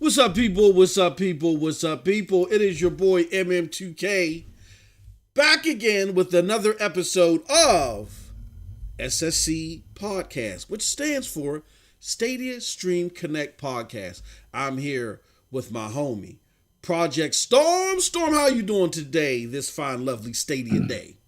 What's up, people? What's up, people? What's up, people? It is your boy MM2K back again with another episode of SSC Podcast, which stands for Stadia Stream Connect Podcast. I'm here with my homie, Project Storm. Storm, how you doing today, this fine, lovely Stadia day?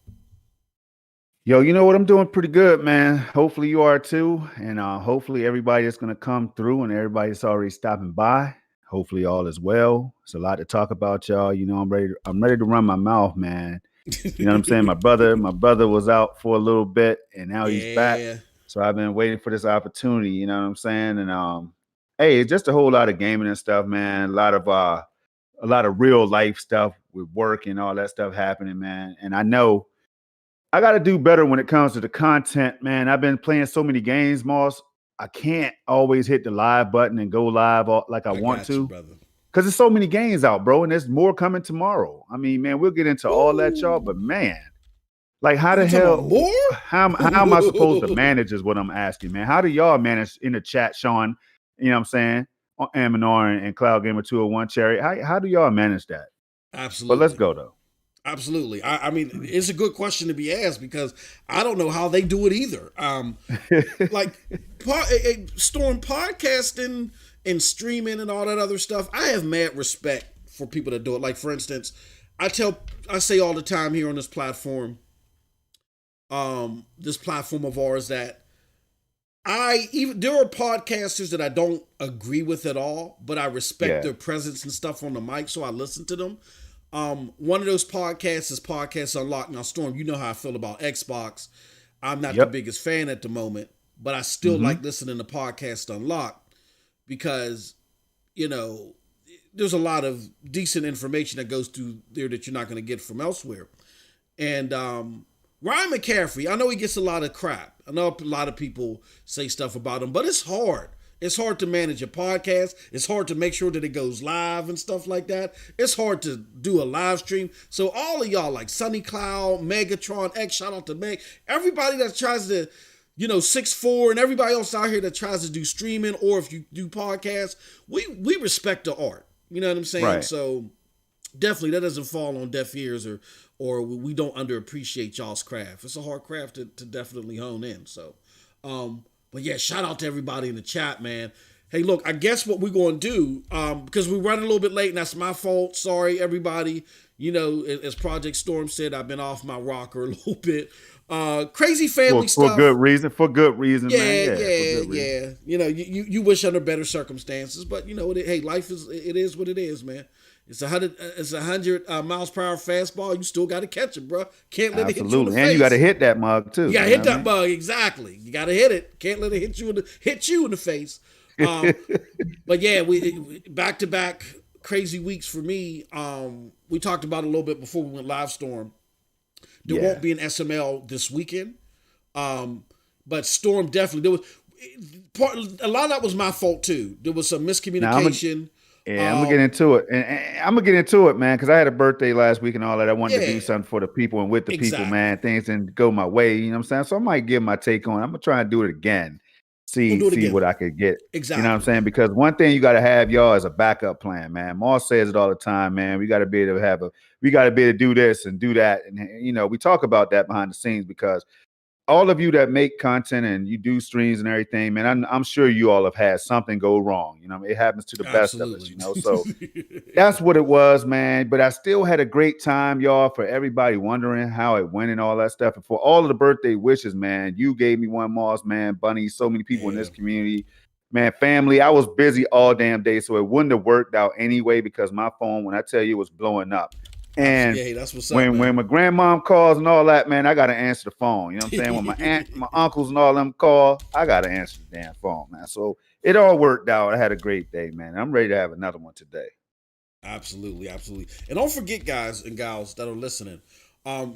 Yo, you know what? I'm doing pretty good, man. Hopefully you are too. And hopefully everybody is going to come through and everybody's already stopping by. Hopefully all is well. It's a lot to talk about, y'all. You know, I'm ready to run my mouth, man. You know what I'm saying? My brother was out for a little bit and now he's back. So I've been waiting for this opportunity, you know what I'm saying? And hey, it's just a whole lot of gaming and stuff, man. A lot of real life stuff with work and all that stuff happening, man. And I know I got to do better when it comes to the content, man. I've been playing so many games, Moss. I can't always hit the live button and go live like I want to, because there's so many games out, bro, and there's more coming tomorrow. I mean, man, we'll get into all that, y'all, but man, like how the hell, how am I supposed to manage is what I'm asking, man. How do y'all manage in the chat, Sean, you know what I'm saying, on Aminor and Cloud Gamer 201 Cherry? How do y'all manage that? Absolutely. But let's go, though. Absolutely. I mean, it's a good question to be asked because I don't know how they do it either. Like Storm podcasting and streaming and all that other stuff. I have mad respect for people that do it. Like, for instance, I say all the time here on this platform of ours, that there are podcasters that I don't agree with at all, but I respect their presence and stuff on the mic, so I listen to them. One of those podcasts is Podcast Unlocked. Now, Storm, you know how I feel about Xbox. I'm not the biggest fan at the moment, but I still like listening to Podcast Unlocked because, you know, there's a lot of decent information that goes through there that you're not going to get from elsewhere. And Ryan McCaffrey, I know he gets a lot of crap. I know a lot of people say stuff about him, but it's hard. It's hard to manage a podcast. It's hard to make sure that it goes live and stuff like that. It's hard to do a live stream. So all of y'all like Sunny Cloud, Megatron X, shout out to Meg, everybody that tries to, 6'4", and everybody else out here that tries to do streaming, or if you do podcasts, we respect the art. You know what I'm saying? Right. So definitely that doesn't fall on deaf ears or we don't underappreciate y'all's craft. It's a hard craft to definitely hone in. So, but yeah, shout out to everybody in the chat, man. Hey, look, I guess what we're going to do, because we're running a little bit late, and that's my fault. Sorry, everybody. You know, as Project Storm said, I've been off my rocker a little bit. Crazy family stuff. For good reason, man. Yeah. You know, you wish under better circumstances, but, hey, life is what it is, man. It's 100 miles per hour fastball. You still got to catch it, bro. Can't let it hit you in the face. And you got to hit that mug too. You got to hit that mug, exactly. You got to hit it. Can't let it hit you in the face. But yeah, we back to back crazy weeks for me. We talked about it a little bit before we went live, Storm. There won't be an SML this weekend. But Storm definitely a lot of that was my fault too. There was some miscommunication. I'm gonna get into it, and I'm gonna get into it, man, because I had a birthday last week and all that. I wanted to do something for the people and with the people, man. Things didn't go my way, you know what I'm saying? So I might give my take on it. I'm gonna try and do it again. See what I could get. Exactly. You know what I'm saying? Because one thing you gotta have, y'all, is a backup plan, man. Moss says it all the time, man. We gotta be able to do this and do that. And we talk about that behind the scenes because all of you that make content and you do streams and everything, man, I'm sure you all have had something go wrong. It happens to the best of us, So that's what it was, man. But I still had a great time, y'all, for everybody wondering how it went and all that stuff. And for all of the birthday wishes, man, you gave me one, Moss, man, Bunny, so many people in this community. Man, family, I was busy all damn day, so it wouldn't have worked out anyway because my phone, when I tell you, was blowing up. And Absolutely. Hey, that's what's up, when man. my grandmom calls and all that, man, I gotta answer the phone. You know what I'm saying? When my aunt, my uncles and all them call, I gotta answer the damn phone, man. So it all worked out. I had a great day, man. I'm ready to have another one today. Absolutely, absolutely. And don't forget, guys and gals that are listening,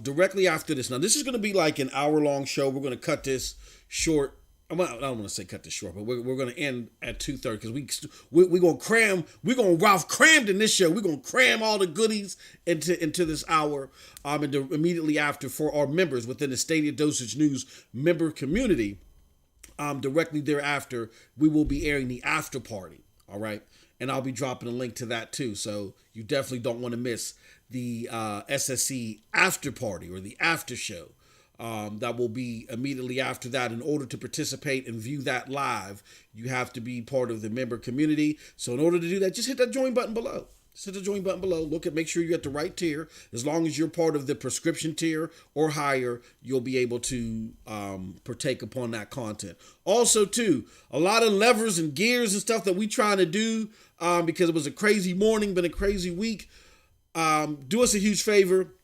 directly after this. Now, this is going to be like an hour-long show. We're going to cut this short. I don't want to say cut this short, but we're going to end at 2:30 because we're going to cram. We're going to Ralph crammed in this show. We're going to cram all the goodies into this hour. And immediately after, for our members within the Stadia Dosage News member community, directly thereafter, we will be airing the after party. All right. And I'll be dropping a link to that too. So you definitely don't want to miss the SSC after party or the after show. That will be immediately after that. In order to participate and view that live, you have to be part of the member community. So in order to do that, just hit that join button below. Just hit the join button below. Make sure you're at the right tier. As long as you're part of the prescription tier or higher, you'll be able to partake upon that content. Also, too, a lot of levers and gears and stuff that we trying to do because it was a crazy morning, been a crazy week. Do us a huge favor.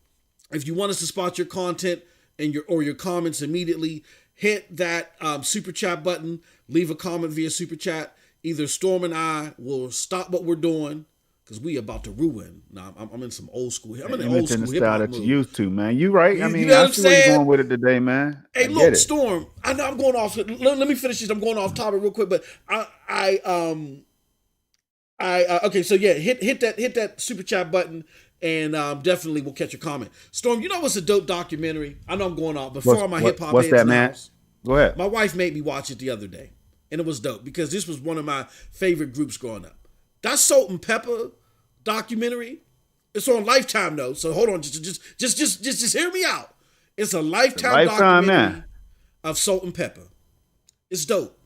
If you want us to spot your content and your comments immediately, hit that super chat button. Leave a comment via super chat. Either Storm and I will stop what we're doing because we about to ruin. Now I'm in some old school. I'm in the old school hip hop that move. you used to, man. You right. I mean, you know I what I'm see where saying? you're going with it today, man. Hey, look, Storm. I know I'm going off. Let me finish this. I'm going off topic real quick, but okay. So yeah, hit that super chat button. And definitely we'll catch your comment. Storm, you know what's a dope documentary? I know I'm going off. Before my hip hop what's heads that, man? House, go ahead. My wife made me watch it the other day. And it was dope because this was one of my favorite groups growing up. That Salt and Pepper documentary, it's on Lifetime though. So hold on, just hear me out. It's a Lifetime documentary of Salt and Pepper. It's dope.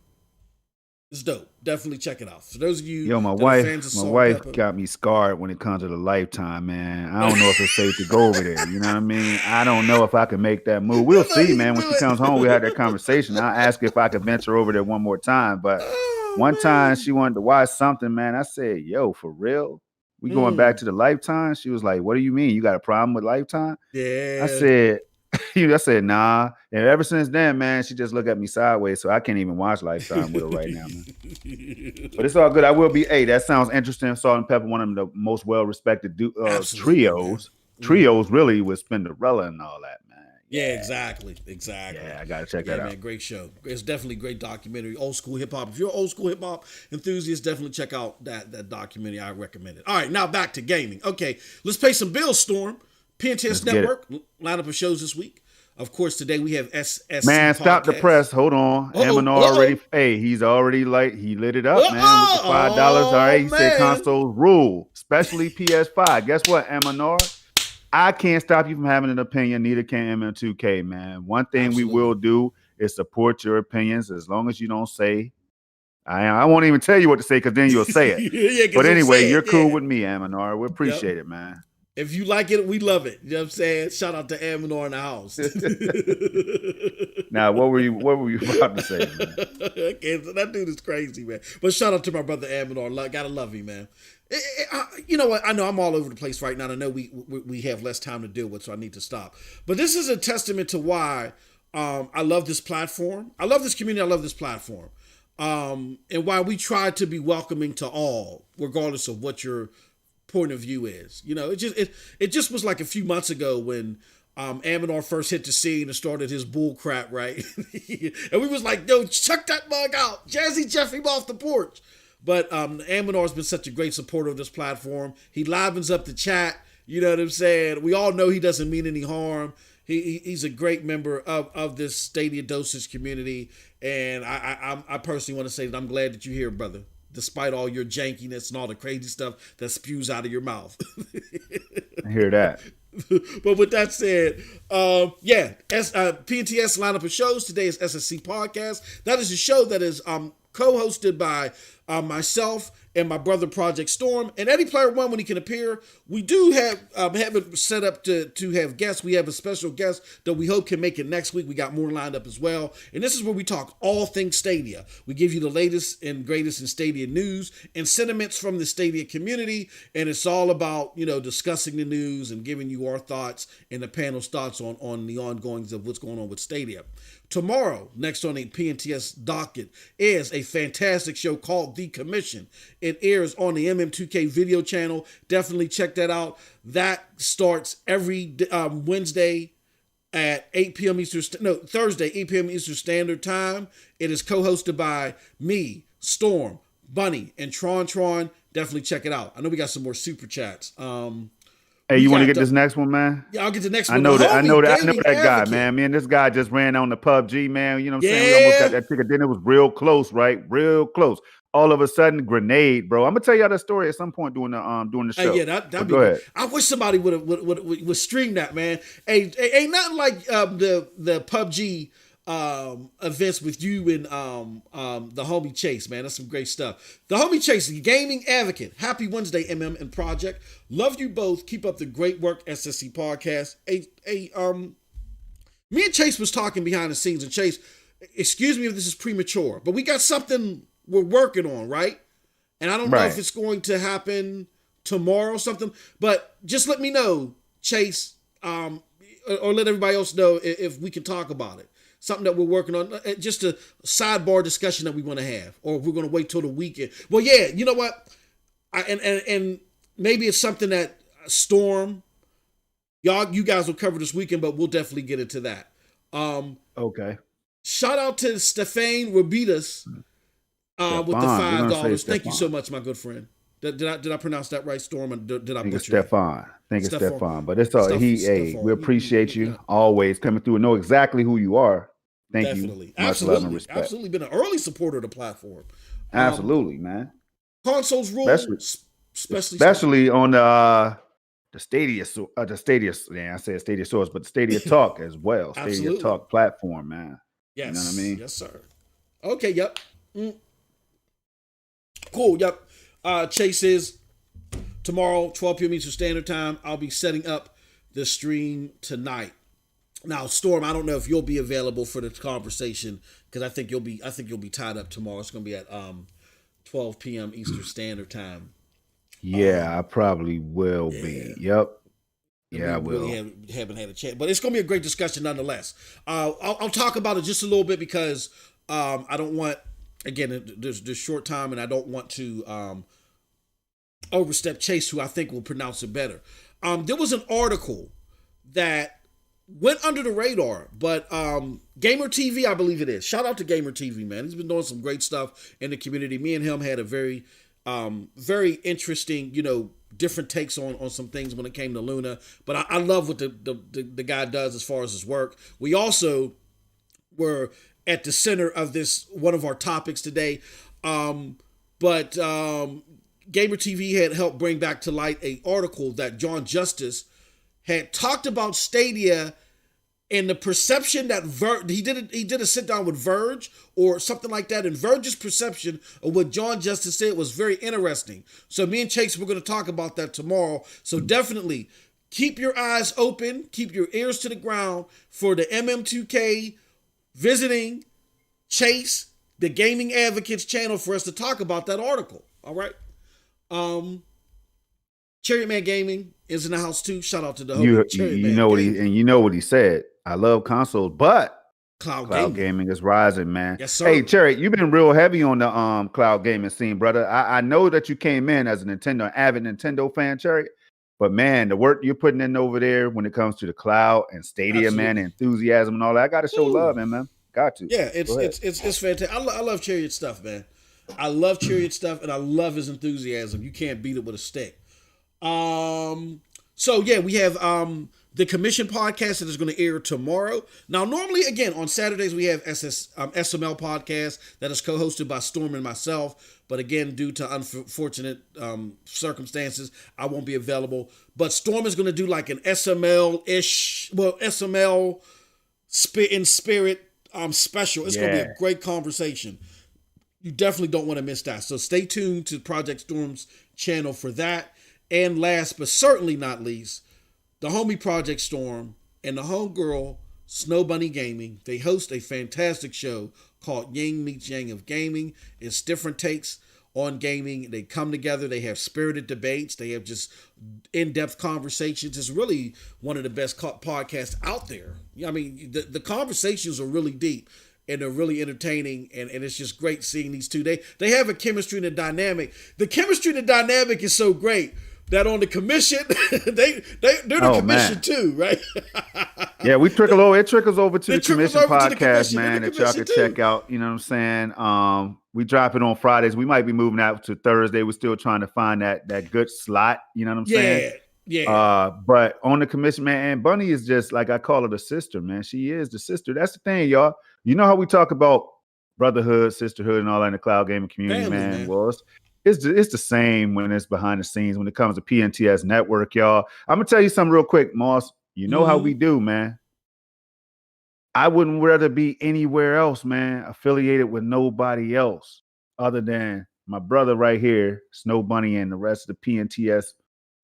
It's dope. Definitely check it out. For those of you, my wife got me scarred when it comes to the Lifetime, man. I don't know if it's safe to go over there. You know what I mean? I don't know if I can make that move. We'll see, man. When she comes home, we had that conversation. I'll ask if I could venture over there one more time. But one time she wanted to watch something, man. I said, yo, for real? We going back to the Lifetime? She was like, what do you mean? You got a problem with Lifetime? Yeah. I said, nah. And ever since then, man, she just looked at me sideways. So I can't even watch Lifetime with her right now, man. But it's all good. I will be. Hey, that sounds interesting. Salt and Pepper, one of the most well-respected trios. Trios, really, with Spinderella and all that, man. Yeah, exactly. Yeah, I gotta check that out. Man, great show. It's definitely a great documentary. Old school hip hop. If you're an old school hip hop enthusiast, definitely check out that documentary. I recommend it. All right, now back to gaming. Okay, let's pay some bills, Storm. PNTS Network lineup of shows this week. Of course, today we have SSC. Man, stop the press. Hold on. Amanar already. Hey, he's already he lit it up, man, with the $5. All right, he said consoles rule, especially PS5. Guess what, Amanar? I can't stop you from having an opinion. Neither can MM2K, man. One thing we will do is support your opinions as long as you don't say. I won't even tell you what to say because then you'll say it. But anyway, you're cool with me, Amanar. We appreciate it, man. If you like it, we love it. You know what I'm saying? Shout out to Amanar in the house. Now, what were you about to say, man? Okay, so that dude is crazy, man. But shout out to my brother Amanar. Gotta love him, man. You know what? I know I'm all over the place right now. I know we have less time to deal with, so I need to stop. But this is a testament to why I love this platform. I love this community. I love this platform. And why we try to be welcoming to all, regardless of what your point of view is. You know, it just was like a few months ago when Amanar first hit the scene and started his bull crap, right? And we was like, yo, chuck that mug out. Jazzy Jeff him off the porch. But Amanar's been such a great supporter of this platform. He livens up the chat. You know what I'm saying? We all know he doesn't mean any harm. He's a great member of this Stadia Dosage community. And I personally want to say that I'm glad that you're here, brother, despite all your jankiness and all the crazy stuff that spews out of your mouth. I hear that. But with that said, PNTS lineup of shows. Today is SSC Podcast. That is a show that is co-hosted by myself and my brother Project Storm, and Eddie Player One when he can appear. We do have it set up to have guests. We have a special guest that we hope can make it next week. We got more lined up as well. And this is where we talk all things Stadia. We give you the latest and greatest in Stadia news and sentiments from the Stadia community. And it's all about, discussing the news and giving you our thoughts and the panel's thoughts on the ongoings of what's going on with Stadia. Tomorrow, next on the PNTS docket, is a fantastic show called The Commission. It airs on the MM2K video channel. Definitely check that out. That starts every Wednesday at 8 p.m. Thursday, 8 p.m. Eastern Standard Time. It is co-hosted by me, Storm, Bunny, and Tron. Definitely check it out. I know we got some more super chats. Hey, you want to get this next one, man? Yeah, I'll get the next one. I know that guy, man. Me and this guy just ran on the PUBG, man. You know what I'm saying? We almost got that ticket. Then it was real close, right? Real close. All of a sudden, grenade, bro. I'm gonna tell y'all that story at some point during the show. Yeah, that'd be good. I wish somebody would stream that, man. Hey, ain't nothing like the PUBG events with you and the homie Chase, man. That's some great stuff. The homie Chase, the gaming advocate. Happy Wednesday, MM and Project. Love you both. Keep up the great work, SSC Podcast. Me and Chase was talking behind the scenes, and Chase, excuse me if this is premature, but we got something we're working on, right? And I don't know if it's going to happen tomorrow or something, but just let me know, Chase, or let everybody else know if we can talk about it. Something that we're working on, just a sidebar discussion that we want to have, or we're going to wait till the weekend. Well, yeah, you know what? And maybe it's something that Storm, you guys will cover this weekend, but we'll definitely get into that. Okay. Shout out to Stefan Robitas with the $5. Thank you so much, my good friend. Did I pronounce that right, Storm? Or did I butcher it? Stefan. I think it's Stefan. But it's all we appreciate you always coming through and know exactly who you are. Thank you. Much love and respect. Absolutely been an early supporter of the platform. Absolutely, man. Consoles rule, especially on the Stadia, yeah, I said Stadia source, but the Stadia Talk as well. Stadia Talk platform, man. Yes. You know what I mean? Yes, sir. Okay, yep. Cool, yep. Chase is tomorrow, 12 p.m. Eastern Standard Time. I'll be setting up the stream tonight. Now, Storm, I don't know if you'll be available for the conversation because I think you'll be tied up tomorrow. It's going to be at 12 p.m. Eastern Standard Time. Yeah, I probably will be. Yep. Yeah, I will. Really haven't had a chance, but it's going to be a great discussion nonetheless. I'll talk about it just a little bit because I don't want, again, there's short time, and I don't want to overstep Chase, who I think will pronounce it better. There was an article that went under the radar, but Gamer TV, I believe it is. Shout out to Gamer TV, man. He's been doing some great stuff in the community. Me and him had a very interesting, different takes on some things when it came to Luna. But I love what the guy does as far as his work. We also were at the center of this, one of our topics today. But Gamer TV had helped bring back to light an article that John Justice had talked about Stadia and the perception that he did a sit down with Verge or something like that, and Verge's perception of what John Justice said was very interesting. So me and Chase, we're going to talk about that tomorrow. So definitely keep your eyes open, keep your ears to the ground for the MM2K visiting Chase, the Gaming Advocates channel, for us to talk about that article. All right. Chariot Man Gaming is in the house too. Shout out to the homie. You know what he said. I love consoles, but cloud gaming is rising, man. Yes, sir. Hey, Chariot, you've been real heavy on the cloud gaming scene, brother. I know that you came in as an avid Nintendo fan, Chariot, but man, the work you're putting in over there when it comes to the cloud and Stadia, man, enthusiasm and all that, I got to show love, man. Got to. Yeah, it's fantastic. I love Chariot stuff, man. I love Chariot stuff, and I love his enthusiasm. You can't beat it with a stick. So yeah, we have the Commission podcast that is going to air tomorrow. Now, normally, again, on Saturdays we have SML podcast that is co-hosted by Storm and myself. But again, due to unfortunate circumstances, I won't be available. But Storm is going to do like an SML-ish, SML in spirit special. It's going to be a great conversation. You definitely don't want to miss that. So stay tuned to Project Storm's channel for that. And last but certainly not least, the homie Project Storm and the homegirl Snow Bunny Gaming. They host a fantastic show called Yang Meets Yang of Gaming. It's different takes on gaming. They come together. They have spirited debates. They have just in-depth conversations. It's really one of the best podcasts out there. I mean, the conversations are really deep and they're really entertaining, and it's just great seeing these two. They have a chemistry and a dynamic. The chemistry and the dynamic is so great that on the commission, they're the commission too, right? Yeah, it trickles over to the commission podcast, man, that y'all can check out. You know what I'm saying? We drop it on Fridays. We might be moving out to Thursday. We're still trying to find that good slot. You know what I'm saying? Yeah. But on the commission, man, and Bunny is just like, I call her the sister, man. She is the sister. That's the thing, y'all. You know how we talk about brotherhood, sisterhood, and all that in the cloud gaming community, Family, man. Well, it's the same when it's behind the scenes when it comes to PNTS Network, y'all. I'm gonna tell you something real quick, Moss. You know how we do, man. I wouldn't rather be anywhere else, man, affiliated with nobody else other than my brother right here, Snow Bunny, and the rest of the PNTS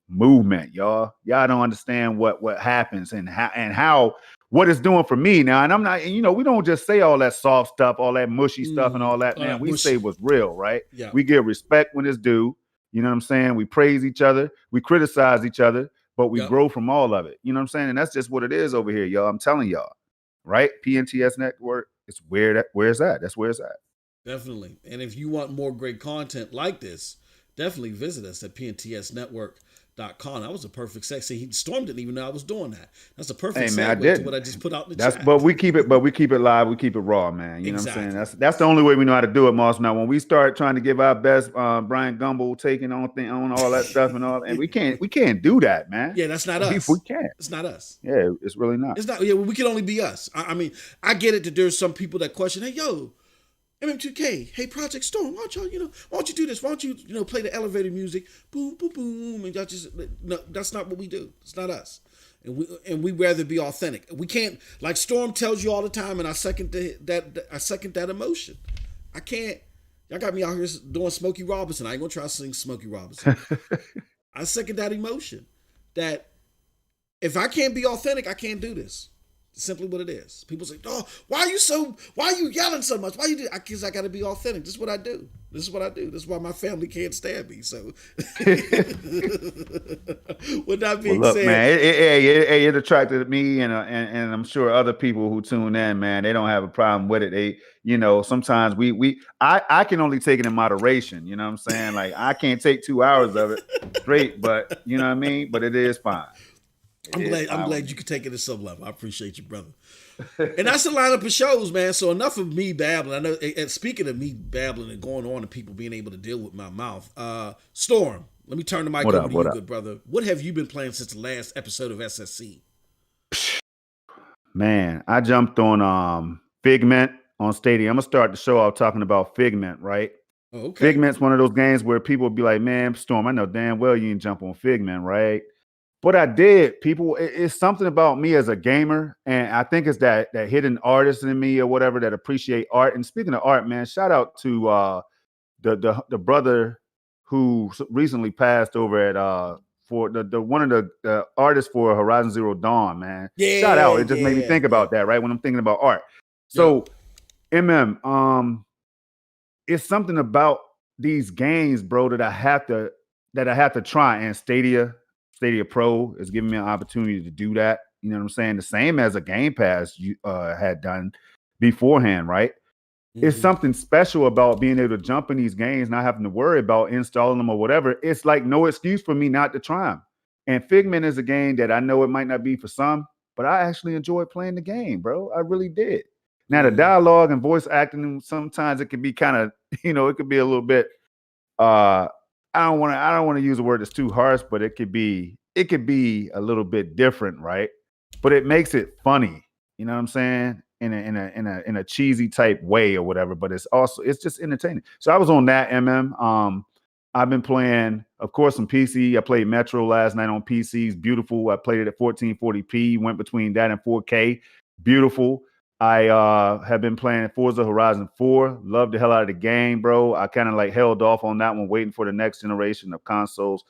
movement, y'all. Y'all don't understand what happens and how what it's doing for me now. And I'm not, you know, we don't just say all that soft stuff, all that mushy stuff and all that, man. We say what's real, right? Yeah. We give respect when it's due. You know what I'm saying? We praise each other. We criticize each other, but we grow from all of it. You know what I'm saying? And that's just what it is over here, y'all. I'm telling y'all, right? PNTS Network, it's where's that? That's where it's at. Definitely. And if you want more great content like this, definitely visit us at PNTSnetwork.com. That was a perfect segue. See, Storm didn't even know I was doing that. That's a perfect segue to what I just put out in the chat. But we keep it live. We keep it raw, man. You know what I'm saying? That's the only way we know how to do it, Moss. Now, when we start trying to give our best, Brian Gumble taking on all that stuff and all, and we can't do that, man. Yeah, that's not us. We can't. It's not us. Yeah, it's really not. It's not. Yeah, we can only be us. I mean, I get it that there's some people that question, hey, yo, MM2K, hey, Project Storm, why don't you do this? Why don't you, play the elevator music? Boom, boom, boom. And y'all just, no, that's not what we do. It's not us. And we rather be authentic. We can't, like Storm tells you all the time, and I second that emotion. I can't, y'all got me out here doing Smokey Robinson. I ain't gonna try to sing Smokey Robinson. I second that emotion that if I can't be authentic, I can't do this. Simply what it is. People say, "Oh, why are you yelling so much? Why you do?" Because I got to be authentic. This is what I do. This is why my family can't stand me. So, with that being said, man, it attracted me, and I'm sure other people who tune in, man, they don't have a problem with it. They, sometimes I can only take it in moderation. You know what I'm saying? Like I can't take 2 hours of it straight, but you know what I mean. But it is fine. I'm glad you could take it at some level. I appreciate you, brother. And that's the lineup of shows, man. So enough of me babbling. I know. And speaking of me babbling and going on and people being able to deal with my mouth, Storm, let me turn the mic over to you, good brother. What have you been playing since the last episode of SSC? Man, I jumped on Figment on Stadia. I'm gonna start the show out talking about Figment, right? Okay. Figment's one of those games where people will be like, "Man, Storm, I know damn well you didn't jump on Figment, right?" But I did. It's something about me as a gamer, and I think it's that hidden artist in me or whatever that appreciate art. And speaking of art, man, shout out to the brother who recently passed over at for the one of the artists for Horizon Zero Dawn, man. Yeah, shout out. It just made me think about that, right? When I'm thinking about art. So, it's something about these games, bro, that I have to try. And Stadia Pro is giving me an opportunity to do that. You know what I'm saying? The same as a Game Pass you had done beforehand, right? Mm-hmm. It's something special about being able to jump in these games, not having to worry about installing them or whatever. It's like no excuse for me not to try them. And Figment is a game that I know it might not be for some, but I actually enjoyed playing the game, bro. I really did. Now, the dialogue and voice acting, sometimes it can be kind of, it could be a little bit I don't want to use a word that's too harsh, but it could be a little bit different, right? But it makes it funny, you know what I'm saying? In a cheesy type way or whatever, but it's just entertaining. So I was on that, I've been playing, of course, on PC. I played Metro last night on PC. It's beautiful. I played it at 1440p, went between that and 4K. Beautiful. I have been playing Forza Horizon 4. Love the hell out of the game, bro. I kind of like held off on that one, waiting for the next generation of consoles.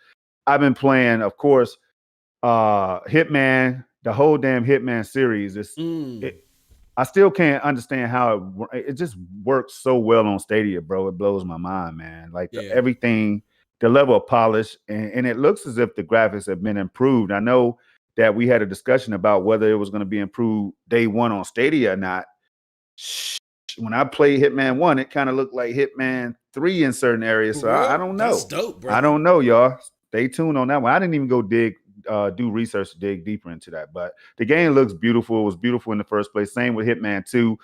I've been playing, of course, Hitman, the whole damn Hitman series. I still can't understand how it just works so well on Stadia, bro. It blows my mind, man. Like everything, the level of polish, and it looks as if the graphics have been improved. I know that we had a discussion about whether it was going to be improved day one on Stadia or not. When I played Hitman 1, it kind of looked like Hitman 3 in certain areas. So I don't know. That's dope, bro. I don't know, y'all. Stay tuned on that one. I didn't even go do research to dig deeper into that. But the game looks beautiful. It was beautiful in the first place. Same with Hitman 2.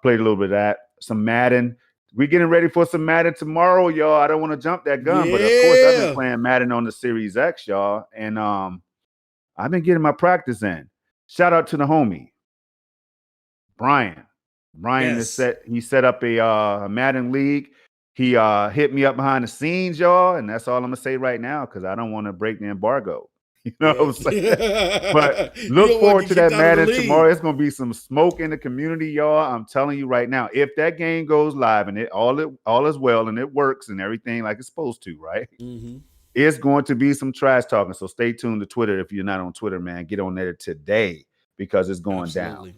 Played a little bit of that. Some Madden. We're getting ready for some Madden tomorrow, y'all. I don't want to jump that gun, but of course I've been playing Madden on the Series X, y'all. And I've been getting my practice in. Shout out to the homie, Brian. Brian is he set up a Madden league. He hit me up behind the scenes, y'all, and that's all I'm gonna say right now because I don't want to break the embargo. You know what I'm saying? But look forward to that Madden tomorrow. It's gonna be some smoke in the community, y'all. I'm telling you right now. If that game goes live and all is well and it works and everything like it's supposed to, right? Mm-hmm. It's going to be some trash talking. So stay tuned to Twitter. If you're not on Twitter, man, get on there today because it's going down.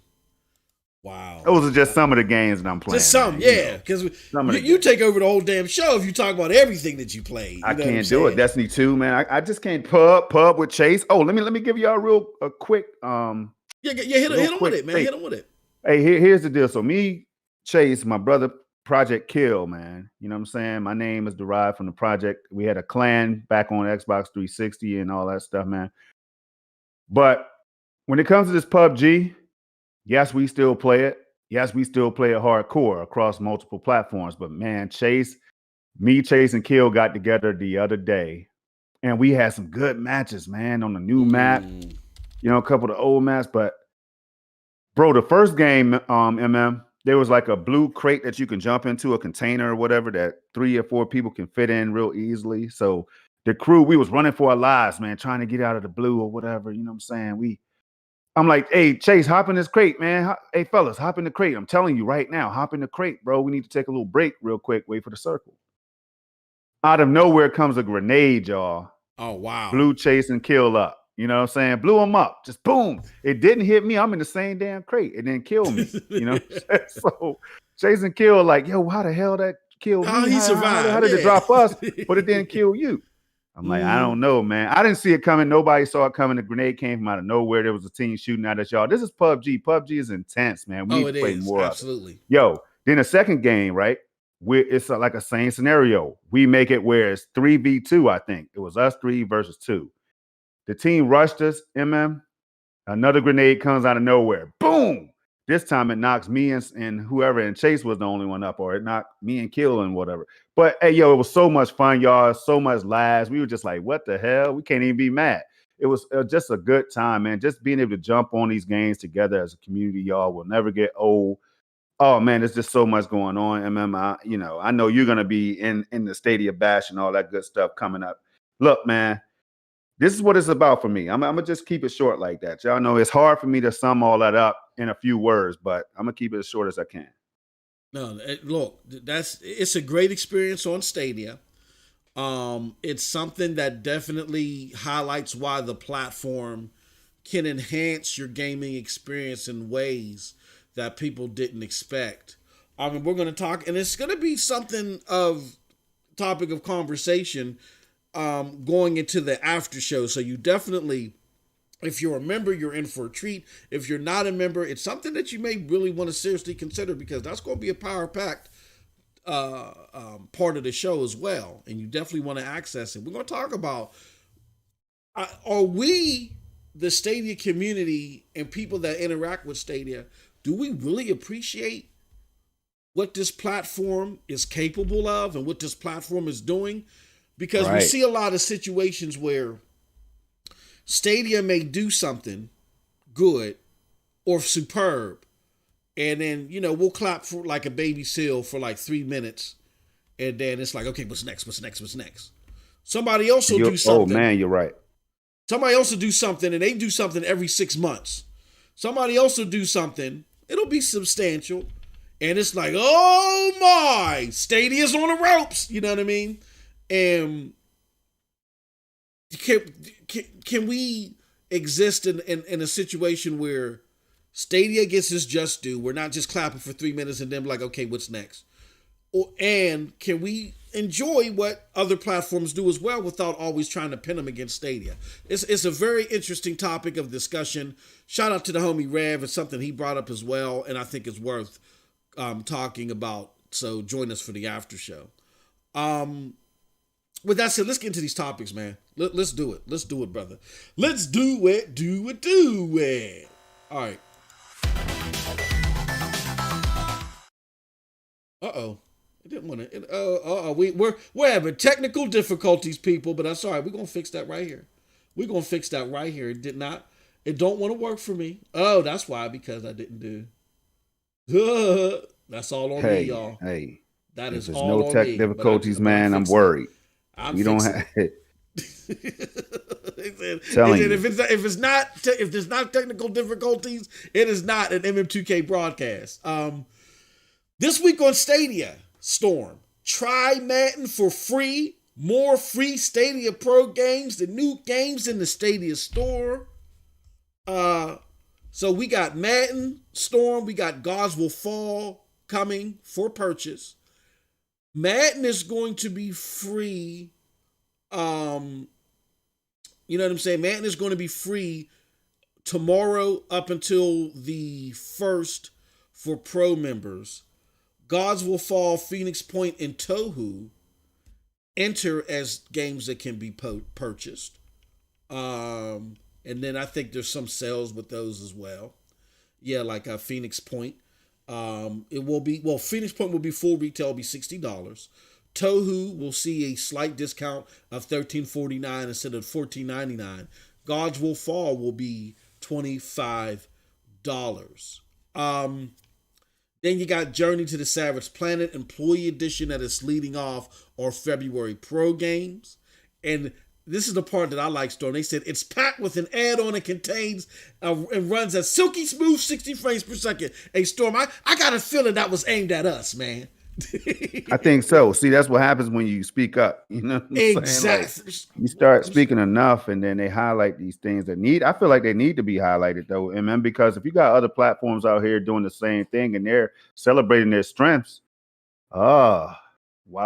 Wow. Those are just some of the games that I'm playing. Just some, yeah. Because you take over the whole damn show if you talk about everything that you played. I can't do it. Destiny 2, man. I just can't pub with Chase. Oh, let me give y'all a quick hit him with it, man. Hit him with it. Hey, here's the deal. So me, Chase, my brother, Project Kill, man. You know what I'm saying? My name is derived from the project. We had a clan back on Xbox 360 and all that stuff, man. But when it comes to this PUBG, yes, we still play it. Yes, we still play it hardcore across multiple platforms. But man, Chase and Kill got together the other day, and we had some good matches, man, on the new map. You know, a couple of the old maps. But bro, the first game, there was like a blue crate that you can jump into, a container or whatever that 3 or 4 people can fit in real easily. So the crew, we was running for our lives, man, trying to get out of the blue or whatever. You know what I'm saying? I'm like, hey, Chase, hop in this crate, man. Hey, fellas, hop in the crate. I'm telling you right now, hop in the crate, bro. We need to take a little break real quick. Wait for the circle. Out of nowhere comes a grenade, y'all. Oh, wow. Blew Chase and Kill up. You know what I'm saying? Blew him up. Just boom. It didn't hit me. I'm in the same damn crate. It didn't kill me. You know? So Chase and Kill like, yo, how the hell that killed me? He survived. How did it drop us, but it didn't kill you? I'm like, I don't know, man. I didn't see it coming. Nobody saw it coming. The grenade came from out of nowhere. There was a team shooting at us, y'all. This is PUBG. PUBG is intense, man. We need to play more absolutely. of it. Yo, then the second game, right? It's like a same scenario. We make it where it's 3v2, I think. It was us 3 versus 2. The team rushed us, Another grenade comes out of nowhere. Boom! This time it knocks me and whoever, and Chase was the only one up, or it knocked me and Kill and whatever. But hey, yo, it was so much fun, y'all. So much laughs. We were just like, what the hell? We can't even be mad. It was just a good time, man. Just being able to jump on these games together as a community, y'all, will never get old. Oh man, there's just so much going on. I know you're gonna be in the Stadia bash and all that good stuff coming up. Look, man. This is what it's about for me. I'm going to just keep it short like that. Y'all know it's hard for me to sum all that up in a few words, but I'm going to keep it as short as I can. No, look, it's a great experience on Stadia. It's something that definitely highlights why the platform can enhance your gaming experience in ways that people didn't expect. I mean, we're going to talk, and it's going to be something of topic of conversation going into the after show. So you definitely, if you're a member, you're in for a treat. If you're not a member, it's something that you may really want to seriously consider because that's going to be a power-packed part of the show as well. And you definitely want to access it. We're going to talk about, are we, the Stadia community and people that interact with Stadia, do we really appreciate what this platform is capable of and what this platform is doing? Because we see a lot of situations where Stadia may do something good or superb, and then, we'll clap for like a baby seal for like 3 minutes, and then it's like, okay, what's next? Somebody else will do something. Oh, man, you're right. Somebody else will do something, and they do something every 6 months. Somebody else will do something, It'll be substantial. And it's like, oh my, Stadia's on the ropes. You know what I mean? And can we exist in a situation where Stadia gets its just due? We're not just clapping for 3 minutes and then like, okay, what's next? And can we enjoy what other platforms do as well without always trying to pin them against Stadia? It's a very interesting topic of discussion. Shout out to the homie Rev. It's something he brought up as well, and I think it's worth talking about. So join us for the after show. With that said, let's get into these topics, man. Let's do it. Let's do it, brother. Let's do it. Do it. All right. Uh-oh. It didn't want to. We're having technical difficulties, people, but that's all right. We're gonna fix that right here. It did not. It don't want to work for me. Oh, that's why, because I didn't do. That's all on me, y'all. Hey, that is there's all no on tech me. difficulties, man. I'm worried. You don't have it. If there's not technical difficulties, it is not an MM2K broadcast. This week on Stadia, Storm, try Madden for free. More free Stadia Pro games, the new games in the Stadia store. So we got Madden, Storm, we got Gods Will Fall coming for purchase. Madden is going to be free. You know what I'm saying? Madden is going to be free tomorrow up until the 1st for pro members. Gods Will Fall, Phoenix Point, and Tohu enter as games that can be purchased. And then I think there's some sales with those as well. Yeah, like Phoenix Point. Phoenix Point will be full retail, will be $60. Tohu will see a slight discount of $13.49 instead of $14.99. Gods Will Fall will be $25. Then you got Journey to the Savage Planet Employee Edition that is leading off our February Pro games. And this is the part that I like, Storm. They said it's packed with an add-on that contains and runs at silky smooth 60 frames per second. Hey, Storm, I got a feeling that was aimed at us, man. I think so. See, that's what happens when you speak up. You know what I'm exactly. saying? Like, you start speaking enough, and then they highlight these things that need. I feel like they need to be highlighted, though, and man, because if you got other platforms out here doing the same thing and they're celebrating their strengths, why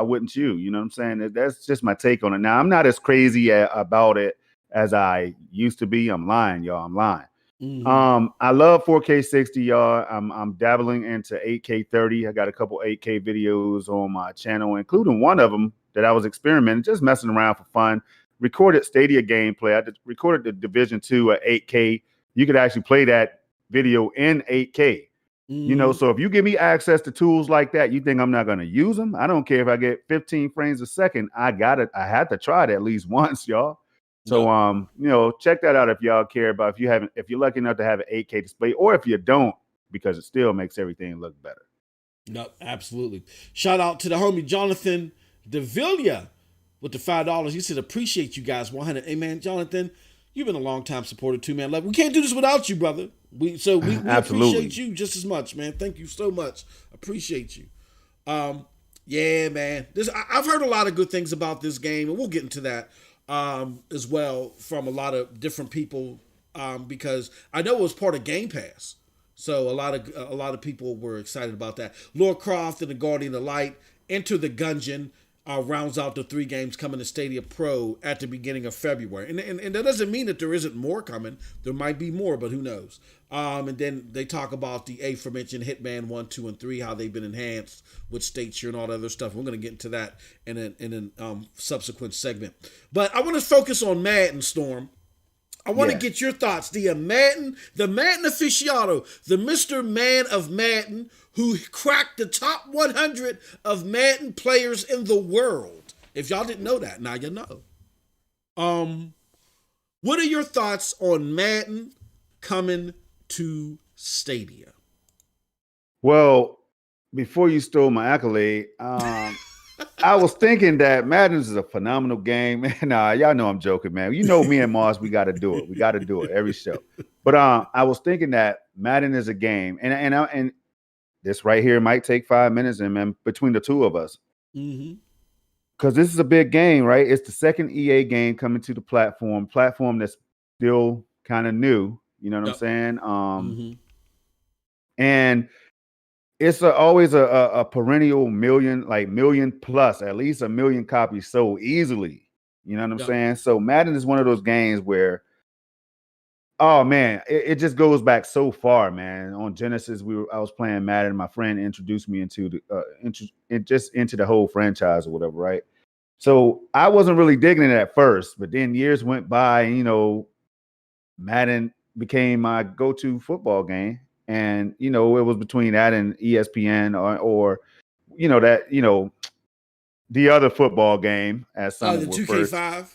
wouldn't you? You know what I'm saying? That's just my take on it. Now, I'm not as crazy about it as I used to be. I'm lying, y'all. I'm lying. Mm-hmm. I love 4K 60, y'all. I'm dabbling into 8K 30. I got a couple 8K videos on my channel, including one of them that I was experimenting, just messing around for fun. Recorded Stadia gameplay. I recorded the Division 2 at 8K. You could actually play that video in 8K. Mm-hmm. You know, so if you give me access to tools like that, you think I'm not going to use them? I don't care if I get 15 frames a second. I had to try it at least once, y'all. So, you know, check that out if y'all care about, if you're lucky enough to have an 8K display, or if you don't, because it still makes everything look better. No, absolutely. Shout out to the homie Jonathan DeVilla with the $5. He said, appreciate you guys 100. Hey, man, Jonathan, you've been a long time supporter too, man. Like, we can't do this without you, brother. We appreciate you just as much, man. Thank you so much. Appreciate you. Yeah, man. I've heard a lot of good things about this game, and we'll get into that as well from a lot of different people, because I know it was part of Game Pass, so a lot of people were excited about that. Lara Croft and the Guardian of Light, Enter the Gungeon rounds out the 3 games coming to Stadia Pro at the beginning of February, and that doesn't mean that there isn't more coming. There might be more, but who knows? And then they talk about the aforementioned Hitman 1, 2, and 3, how they've been enhanced with stature and all that other stuff. We're going to get into that in a subsequent segment. But I want to focus on Madden, Storm. I want to get your thoughts. The Madden aficionado, the Mr. Man of Madden, who cracked the top 100 of Madden players in the world. If y'all didn't know that, now you know. What are your thoughts on Madden coming to Stadia? Well, before you stole my accolade, I was thinking that Madden is a phenomenal game. Nah, y'all know I'm joking, man. You know me and Moss, we got to do it. We got to do it every show. But I was thinking that Madden is a game, and this right here might take 5 minutes, and man, between the two of us, because this is a big game, right? It's the second EA game coming to the platform that's still kind of new. You know what I'm saying? And it's always a perennial million plus, at least a million copies sold easily. You know what I'm saying? So Madden is one of those games where, oh man, it just goes back so far, man. On Genesis, I was playing Madden. My friend introduced me into the whole franchise or whatever, right? So I wasn't really digging it at first, but then years went by, and Madden became my go-to football game. And it was between that and ESPN or the other football game as some The were 2K5.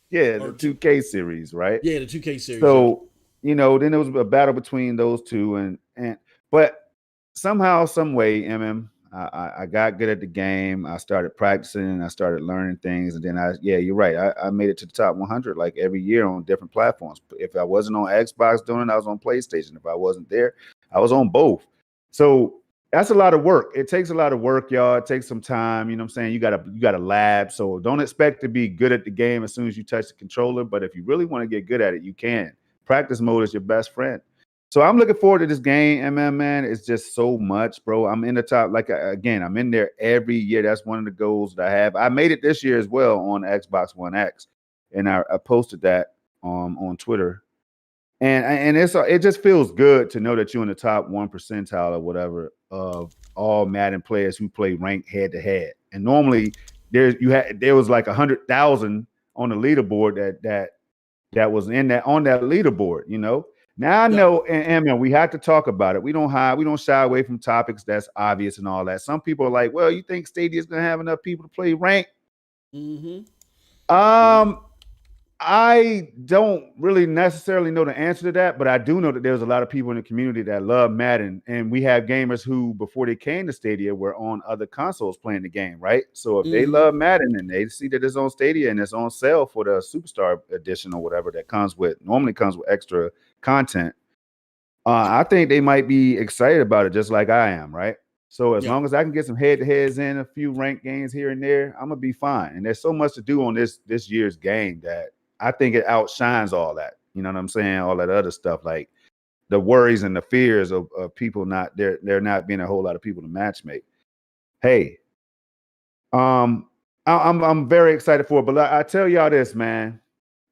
Yeah, the 2K series, right? Yeah, the 2K series. So, then there was a battle between those two but somehow, some way, I got good at the game. I started practicing. I started learning things, and then you're right. I made it to the top 100 like every year on different platforms. If I wasn't on Xbox doing it, I was on PlayStation. If I wasn't there, I was on both. So that's a lot of work. It takes a lot of work, y'all. It takes some time. You know what I'm saying? You got a lab. So don't expect to be good at the game as soon as you touch the controller. But if you really want to get good at it, you can. Practice mode is your best friend. So I'm looking forward to this game, man. It's just so much, bro. I'm in the top. Again, I'm in there every year. That's one of the goals that I have. I made it this year as well on Xbox One X, and I posted that on Twitter. And it just feels good to know that you're in the top 1 percentile or whatever of all Madden players who play ranked head to head. And normally there was like 100,000 on the leaderboard that was on that leaderboard. Now I know, and we have to talk about it. We don't shy away from topics that's obvious and all that. Some people are like, well, you think Stadia is going to have enough people to play ranked? I don't really necessarily know the answer to that, but I do know that there's a lot of people in the community that love Madden, and we have gamers who, before they came to Stadia, were on other consoles playing the game, right? So if they love Madden and they see that it's on Stadia and it's on sale for the Superstar Edition or whatever that normally comes with extra content, I think they might be excited about it just like I am, right? So as long as I can get some head-to-heads in, a few ranked games here and there, I'm gonna be fine. And there's so much to do on this year's game that I think it outshines all that. You know what I'm saying? All that other stuff, like the worries and the fears of people there not being a whole lot of people to matchmake. Hey, I'm very excited for it. But I tell y'all this, man.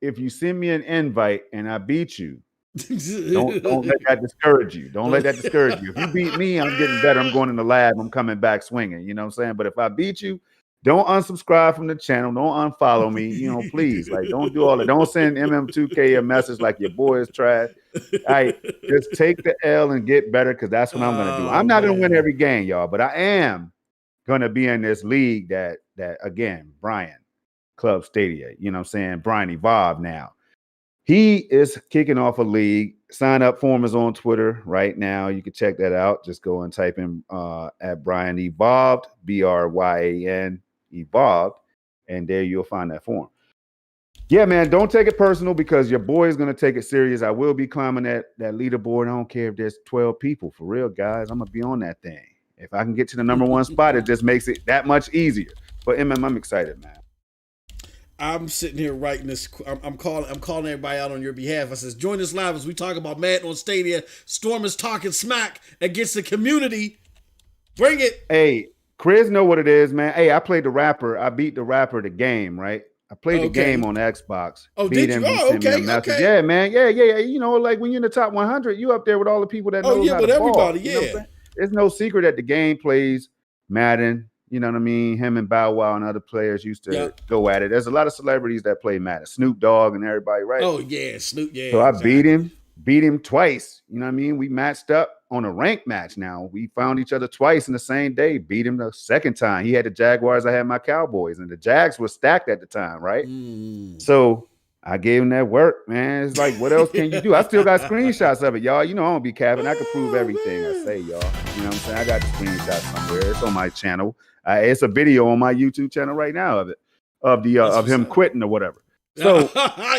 If you send me an invite and I beat you, don't let that discourage you. Don't let that discourage you. If you beat me, I'm getting better. I'm going in the lab. I'm coming back swinging. You know what I'm saying? But if I beat you, don't unsubscribe from the channel. Don't unfollow me. Please. Like, don't do all that. Don't send MM2K a message like your boy is trash. Just take the L and get better, because that's what I'm going to do. I'm not going to win every game, y'all, but I am going to be in this league that again, Brian, Club Stadia, you know what I'm saying? Brian Evolve now. He is kicking off a league. Sign up form is on Twitter right now. You can check that out. Just go and type in at Brian Evolved, BRYAN Evolved, and there you'll find that form. Yeah, man, don't take it personal, because your boy is going to take it serious. I will be climbing that leaderboard. I don't care if there's 12 people. For real, guys, I'm going to be on that thing. If I can get to the number one spot, it just makes it that much easier. But I'm excited, man. I'm sitting here writing this. I'm calling everybody out on your behalf. I says, join us live as we talk about Madden on Stadia. Storm is talking smack against the community. Bring it. Hey, Chris know what it is, man. Hey, I played the rapper. I beat the rapper the game, right? I played the game on Xbox. Oh, did you? Oh, okay. Yeah, man. Yeah. Like when you're in the top 100, you up there with all the people that know how to ball. Everybody, yeah. There's no secret that the game plays Madden. You know what I mean? Him and Bow Wow and other players used to go at it. There's a lot of celebrities that play Madden. Snoop Dogg and everybody, right? Oh, yeah, Snoop, yeah. So I beat him twice. You know what I mean? We matched up on a ranked match now. We found each other twice in the same day. Beat him the second time. He had the Jaguars, I had my Cowboys. And the Jags were stacked at the time, right? So I gave him that work, man. It's like, what else can you do? I still got screenshots of it, y'all. You know I don't be capping. I can prove everything I say, y'all. You know what I'm saying? I got the screenshots somewhere. It's on my channel. It's a video on my YouTube channel right now of him quitting or whatever. So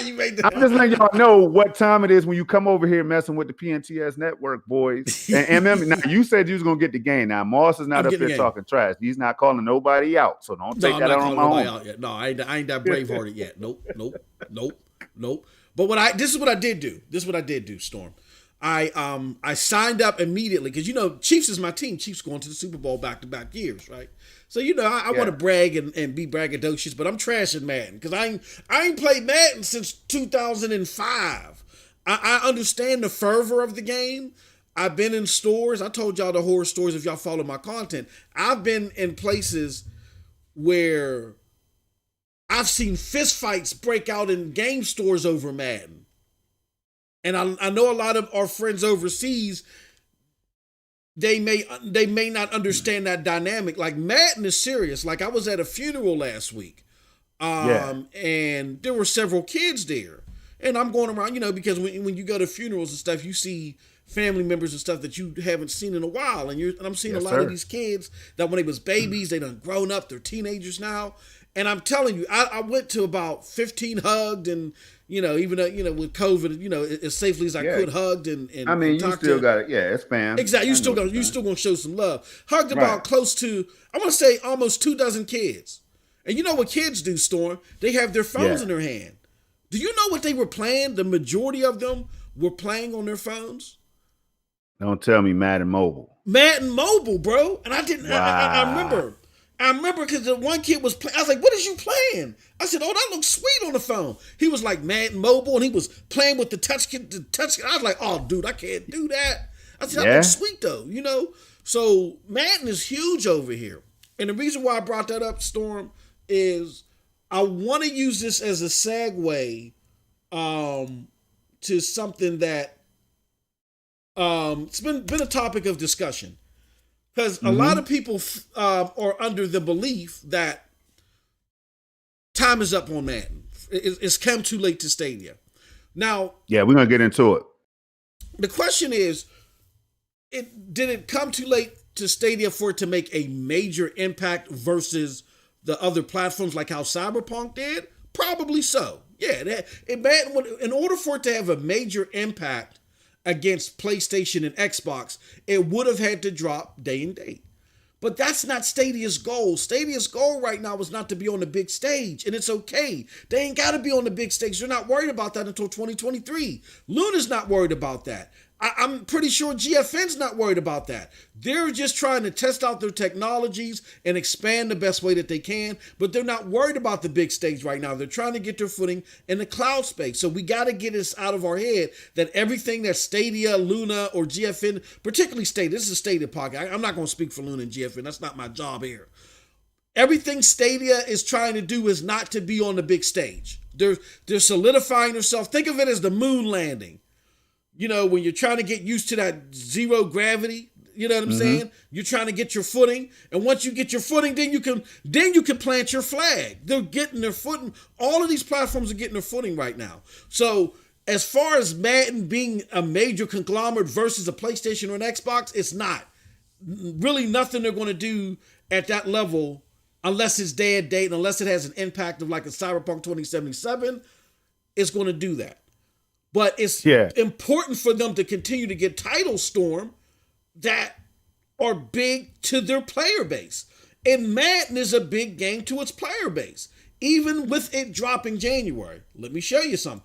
you made I'm just letting y'all know what time it is when you come over here messing with the PNTS network, boys. And MM, now you said you was gonna get the game. Now Moss is not up here talking trash. He's not calling nobody out, so don't take that out on my own. Out yet. No, I ain't that bravehearted yet. Nope. But this is what I did do. Storm. I signed up immediately because Chiefs is my team. Chiefs going to the Super Bowl back-to-back years, right? So I want to brag and be braggadocious, but I'm trashing Madden because I ain't played Madden since 2005. I understand the fervor of the game. I've been in stores. I told y'all the horror stories if y'all follow my content. I've been in places where I've seen fistfights break out in game stores over Madden. And I know a lot of our friends overseas, they may not understand that dynamic. Like Madden is serious. Like I was at a funeral last week, and there were several kids there. And I'm going around, because when you go to funerals and stuff, you see family members and stuff that you haven't seen in a while. And I'm seeing a lot of these kids that when they was babies, they done grown up, they're teenagers now. And I'm telling you, I went to about 15 hugged and, even though, with COVID, as safely as I could, hugged and I mean, you still got it. Yeah, it's fam. Exactly. You still gonna show some love. Hugged about close to, I want to say almost 24 kids. And you know what kids do, Storm? They have their phones in their hand. Do you know what they were playing? The majority of them were playing on their phones. Don't tell me Madden Mobile. Madden Mobile, bro. And I didn't. Wow. I remember because the one kid was playing. I was like, "What is you playing?" I said, "Oh, that looks sweet on the phone." He was like Madden Mobile, and he was playing with the touch. I was like, "Oh, dude, I can't do that." I said, "That looks sweet though, So Madden is huge over here, and the reason why I brought that up, Storm, is I want to use this as a segue to something that it's been a topic of discussion. Because a lot of people are under the belief that time is up on Madden. It's come too late to Stadia. Now, we're going to get into it. The question is, did it come too late to Stadia for it to make a major impact versus the other platforms like how Cyberpunk did? Probably so. Yeah, in order for it to have a major impact against PlayStation and Xbox, it would have had to drop day and date. But that's not Stadia's goal. Stadia's goal right now is not to be on the big stage, and it's okay. They ain't got to be on the big stage. They're not worried about that until 2023. Luna's not worried about that. I'm pretty sure GFN's not worried about that. They're just trying to test out their technologies and expand the best way that they can, but they're not worried about the big stage right now. They're trying to get their footing in the cloud space. So we got to get this out of our head that everything that Stadia, Luna, or GFN, particularly Stadia, this is a Stadia podcast. I'm not going to speak for Luna and GFN. That's not my job here. Everything Stadia is trying to do is not to be on the big stage. They're solidifying themselves. Think of it as the moon landing. When you're trying to get used to that zero gravity, you know what I'm saying? You're trying to get your footing. And once you get your footing, then you can plant your flag. They're getting their footing. All of these platforms are getting their footing right now. So as far as Madden being a major conglomerate versus a PlayStation or an Xbox, it's not. Really nothing they're going to do at that level unless it's day and date, unless it has an impact of like a Cyberpunk 2077, is going to do that. But it's important for them to continue to get titles, Storm, that are big to their player base. And Madden is a big game to its player base, even with it dropping January. Let me show you something.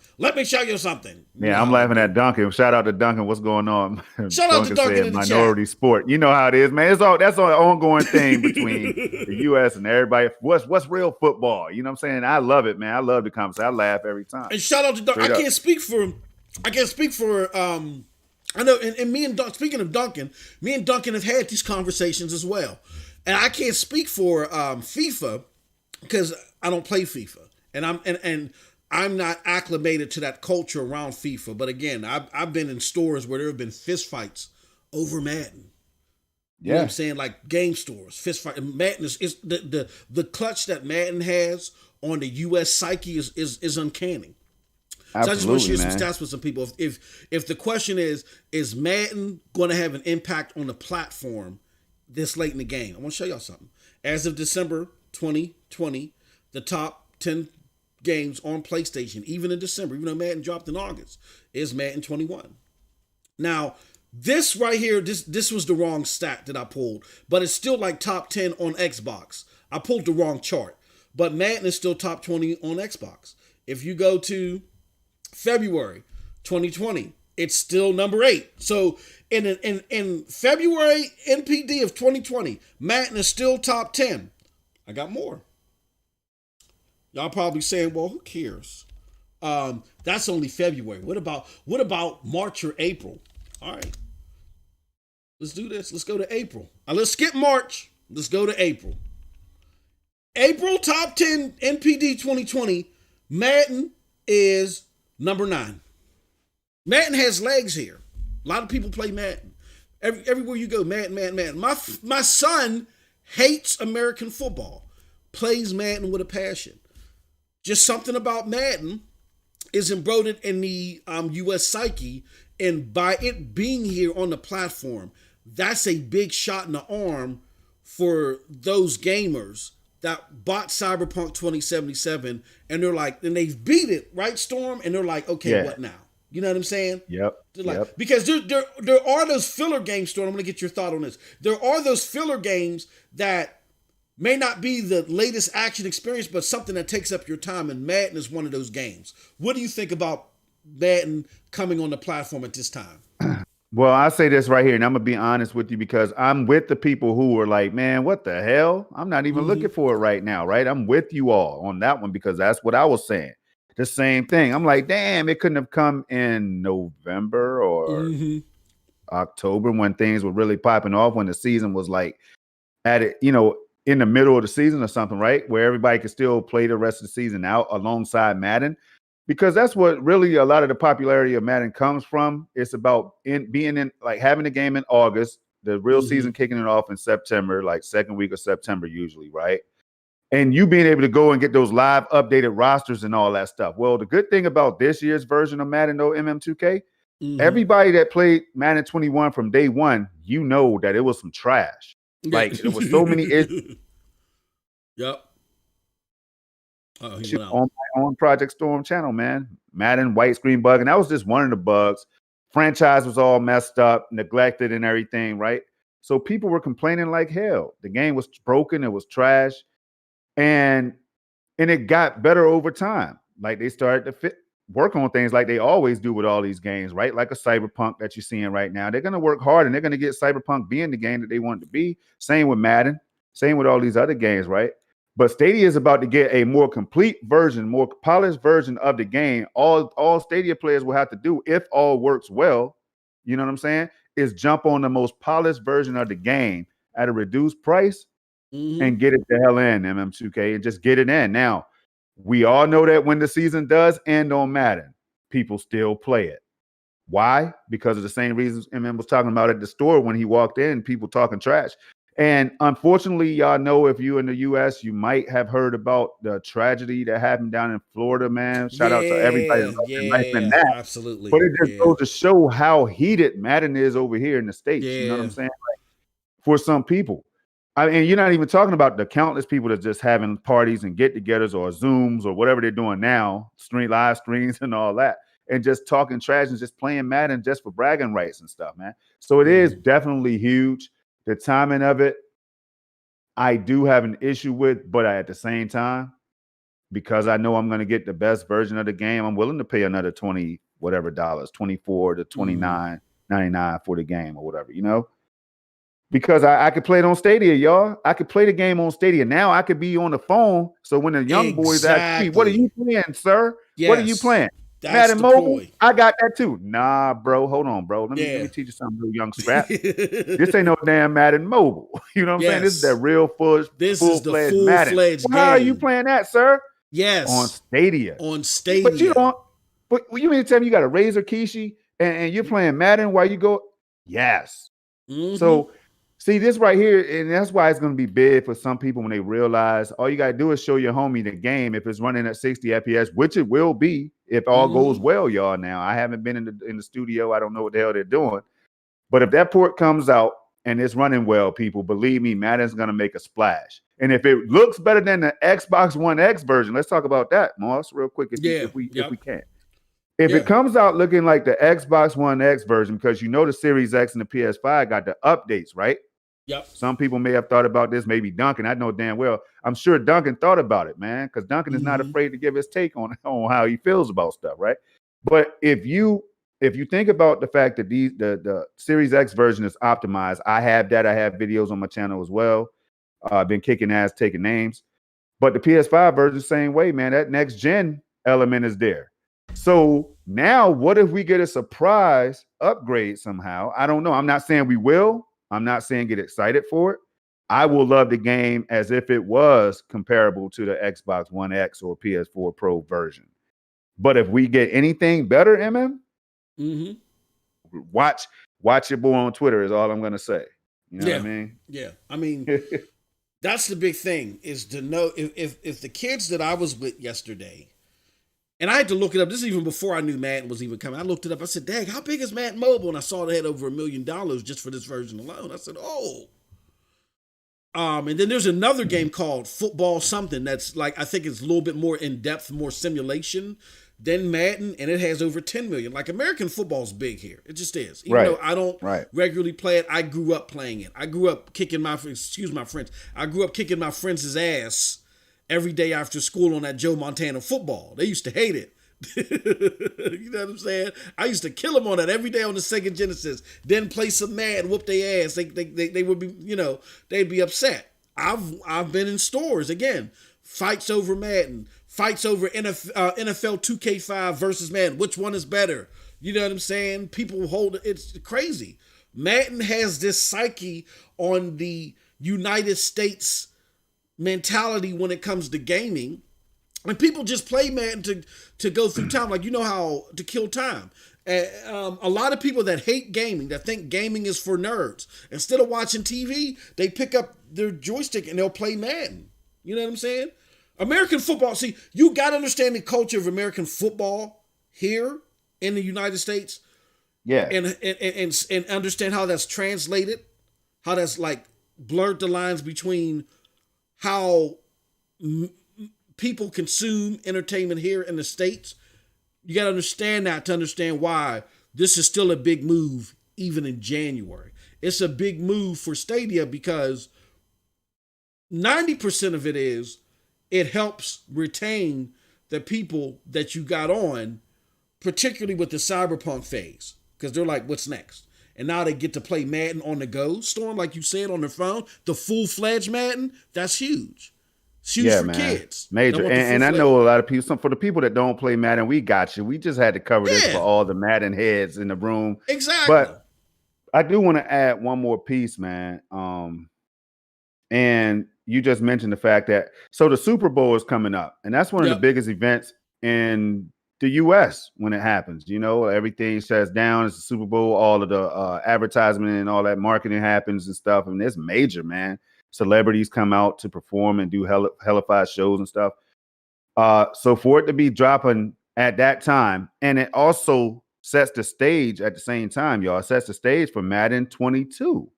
Yeah, I'm laughing at Duncan. Shout out to Duncan. What's going on? Shout out to Duncan in the minority chat. Sport. You know how it is, man. That's an ongoing thing between the U.S. and everybody. What's real football? You know what I'm saying? I love it, man. I love the conversation. I laugh every time. And shout out to Duncan. I can't speak for I know, and me and Duncan, speaking of Duncan, me and Duncan have had these conversations as well. And I can't speak for FIFA because I don't play FIFA. And I'm not acclimated to that culture around FIFA. But again, I've been in stores where there have been fistfights over Madden. You know what I'm saying? Like game stores, fistfight. Madden is the clutch that Madden has on the US psyche is uncanny. Absolutely, so I just want to share some stats with some people. If the question is Madden going to have an impact on the platform this late in the game? I want to show y'all something. As of December 2020, the top 10 games on PlayStation, even in December, even though Madden dropped in August, is Madden 21. Now, this right here, this was the wrong stat that I pulled, but it's still like top 10 on Xbox. I pulled the wrong chart, but Madden is still top 20 on Xbox. If you go to February 2020, it's still number 8. So in February NPD of 2020, Madden is still top 10. I got more. Y'all probably saying, well, who cares? That's only February. What about March or April? All right. Let's do this. Let's go to April. Let's skip March. Let's go to April. April top 10 NPD 2020. Madden is number 9. Madden has legs here. A lot of people play Madden. Everywhere you go, Madden. My son hates American football. Plays Madden with a passion. Just something about Madden is embroidered in the U.S. psyche, and by it being here on the platform, that's a big shot in the arm for those gamers that bought Cyberpunk 2077, and they're like, and they've beat it, right, Storm? And they're like, okay, what now? You know what I'm saying? Yep. Like, because there are those filler games, Storm. I'm going to get your thought on this. There are those filler games that may not be the latest action experience, but something that takes up your time, and Madden is one of those games. What do you think about Madden coming on the platform at this time? Well, I say this right here, and I'm going to be honest with you because I'm with the people who are like, man, what the hell? I'm not even looking for it right now, right? I'm with you all on that one because that's what I was saying. The same thing. I'm like, damn, it couldn't have come in November or October when things were really popping off, when the season was like at it, in the middle of the season or something, right? Where everybody could still play the rest of the season out alongside Madden. Because that's what really a lot of the popularity of Madden comes from. It's about being in, like, having the game in August, the real season kicking it off in September, like second week of September usually, right? And you being able to go and get those live updated rosters and all that stuff. Well, the good thing about this year's version of Madden, though, MM2K, everybody that played Madden 21 from day one, that it was some trash. Like, there was so many issues. Yep. On my own Project Storm channel, man. Madden white screen bug, and that was just one of the bugs. Franchise was all messed up, neglected, and everything, right? So people were complaining like hell. The game was broken, it was trash, and it got better over time. Like, they started to work on things like they always do with all these games, right? Like a Cyberpunk that you're seeing right now. They're going to work hard, and they're going to get Cyberpunk being the game that they want it to be. Same with Madden. Same with all these other games, right? But Stadia is about to get a more complete version, more polished version of the game. All Stadia players will have to do, if all works well, you know what I'm saying, is jump on the most polished version of the game at a reduced price and get it the hell in, MM2K, and just get it in. Now, we all know that when the season does end on Madden, people still play it. Why? Because of the same reasons MM was talking about at the store when he walked in, people talking trash. And unfortunately, y'all know, if you're in the U.S., you might have heard about the tragedy that happened down in Florida, man. Shout out to everybody in that. Absolutely. But it just goes to show how heated Madden is over here in the States. You know what I'm saying? Like, for some people. I mean, you're not even talking about the countless people that's just having parties and get-togethers or Zooms or whatever they're doing now, live streams and all that, and just talking trash and just playing Madden just for bragging rights and stuff, man. So it is definitely huge. The timing of it, I do have an issue with, but at the same time, because I know I'm going to get the best version of the game, I'm willing to pay another $20 whatever, $24 to $29.99 for the game or whatever, because I could play it on Stadia, y'all. I could play the game on Stadia. Now I could be on the phone. So when the young boys ask me, what are you playing, sir? Yes. What are you playing? Madden Mobile? I got that too. Nah, bro. Hold on, bro. Let me teach you something, real young scrap. This ain't no damn Madden Mobile. You know what I'm saying? This is that real full-fledged Madden. Well, how are you playing that, sir? Yes. On Stadia. But you don't. But you mean to tell me you got a Razer Kishi and you're playing Madden while you go? Yes. So see this right here, and that's why it's going to be big for some people when they realize all you got to do is show your homie the game if it's running at 60 FPS, which it will be if all goes well, y'all. Now, I haven't been in the studio. I don't know what the hell they're doing. But if that port comes out and it's running well, people, believe me, Madden's going to make a splash. And if it looks better than the Xbox One X version, let's talk about that, Moss, real quick, if we can. If it comes out looking like the Xbox One X version, because the Series X and the PS5 got the updates, right? Yep. Some people may have thought about this, maybe Duncan. I know damn well. I'm sure Duncan thought about it, man, because Duncan is not afraid to give his take on how he feels about stuff, right? But if you think about the fact that the Series X version is optimized, I have that. I have videos on my channel as well. I've been kicking ass, taking names. But the PS5 version, the same way, man. That next gen element is there. So now, what if we get a surprise upgrade somehow? I don't know. I'm not saying we will. I'm not saying get excited for it. I will love the game as if it was comparable to the Xbox One X or PS4 Pro version. But if we get anything better, watch your boy on Twitter is all I'm going to say. You know what I mean? Yeah. I mean, that's the big thing, is to know if the kids that I was with yesterday, and I had to look it up. This is even before I knew Madden was even coming. I looked it up. I said, dang, how big is Madden Mobile? And I saw they had over $1 million just for this version alone. I said, oh. And then there's another game called Football something that's like, I think it's a little bit more in-depth, more simulation than Madden, and it has over 10 million. Like, American football's big here. It just is. Even though I don't regularly play it, I grew up playing it. I grew up kicking my friends. I grew up kicking my friends' ass every day after school on that Joe Montana football. They used to hate it. You know what I'm saying? I used to kill them on that every day on the Sega Genesis. Then play some Madden, whoop their ass. They would be, they'd be upset. I've been in stores again. Fights over Madden. Fights over NFL 2K5 versus Madden. Which one is better? You know what I'm saying? People hold it. It's crazy. Madden has this psyche on the United States mentality when it comes to gaming, and people just play Madden to go through time, like, how to kill time. A lot of people that hate gaming, that think gaming is for nerds, instead of watching TV, they pick up their joystick and they'll play Madden. You know what I'm saying? American football. See, you got to understand the culture of American football here in the United States. Yeah, and understand how that's translated, how that's like blurred the lines between how people consume entertainment here in the States. You got to understand that to understand why this is still a big move, even in January. It's a big move for Stadia because 90% of it helps retain the people that you got on, particularly with the Cyberpunk phase, because they're like, what's next? And now they get to play Madden on the go, Storm, like you said, on their phone. The full-fledged Madden, that's huge. It's huge for kids. Major. And I know a lot of people, for the people that don't play Madden, we got you. We just had to cover this for all the Madden heads in the room. Exactly. But I do want to add one more piece, man. And you just mentioned the fact that, so the Super Bowl is coming up, and that's one of the biggest events in the U.S. when it happens. Everything shuts down. It's the Super Bowl. All of the advertisement and all that marketing happens and stuff. I mean, it's major, man. Celebrities come out to perform and do hellified shows and stuff. So for it to be dropping at that time, and it also sets the stage at the same time, y'all. It sets the stage for Madden 22.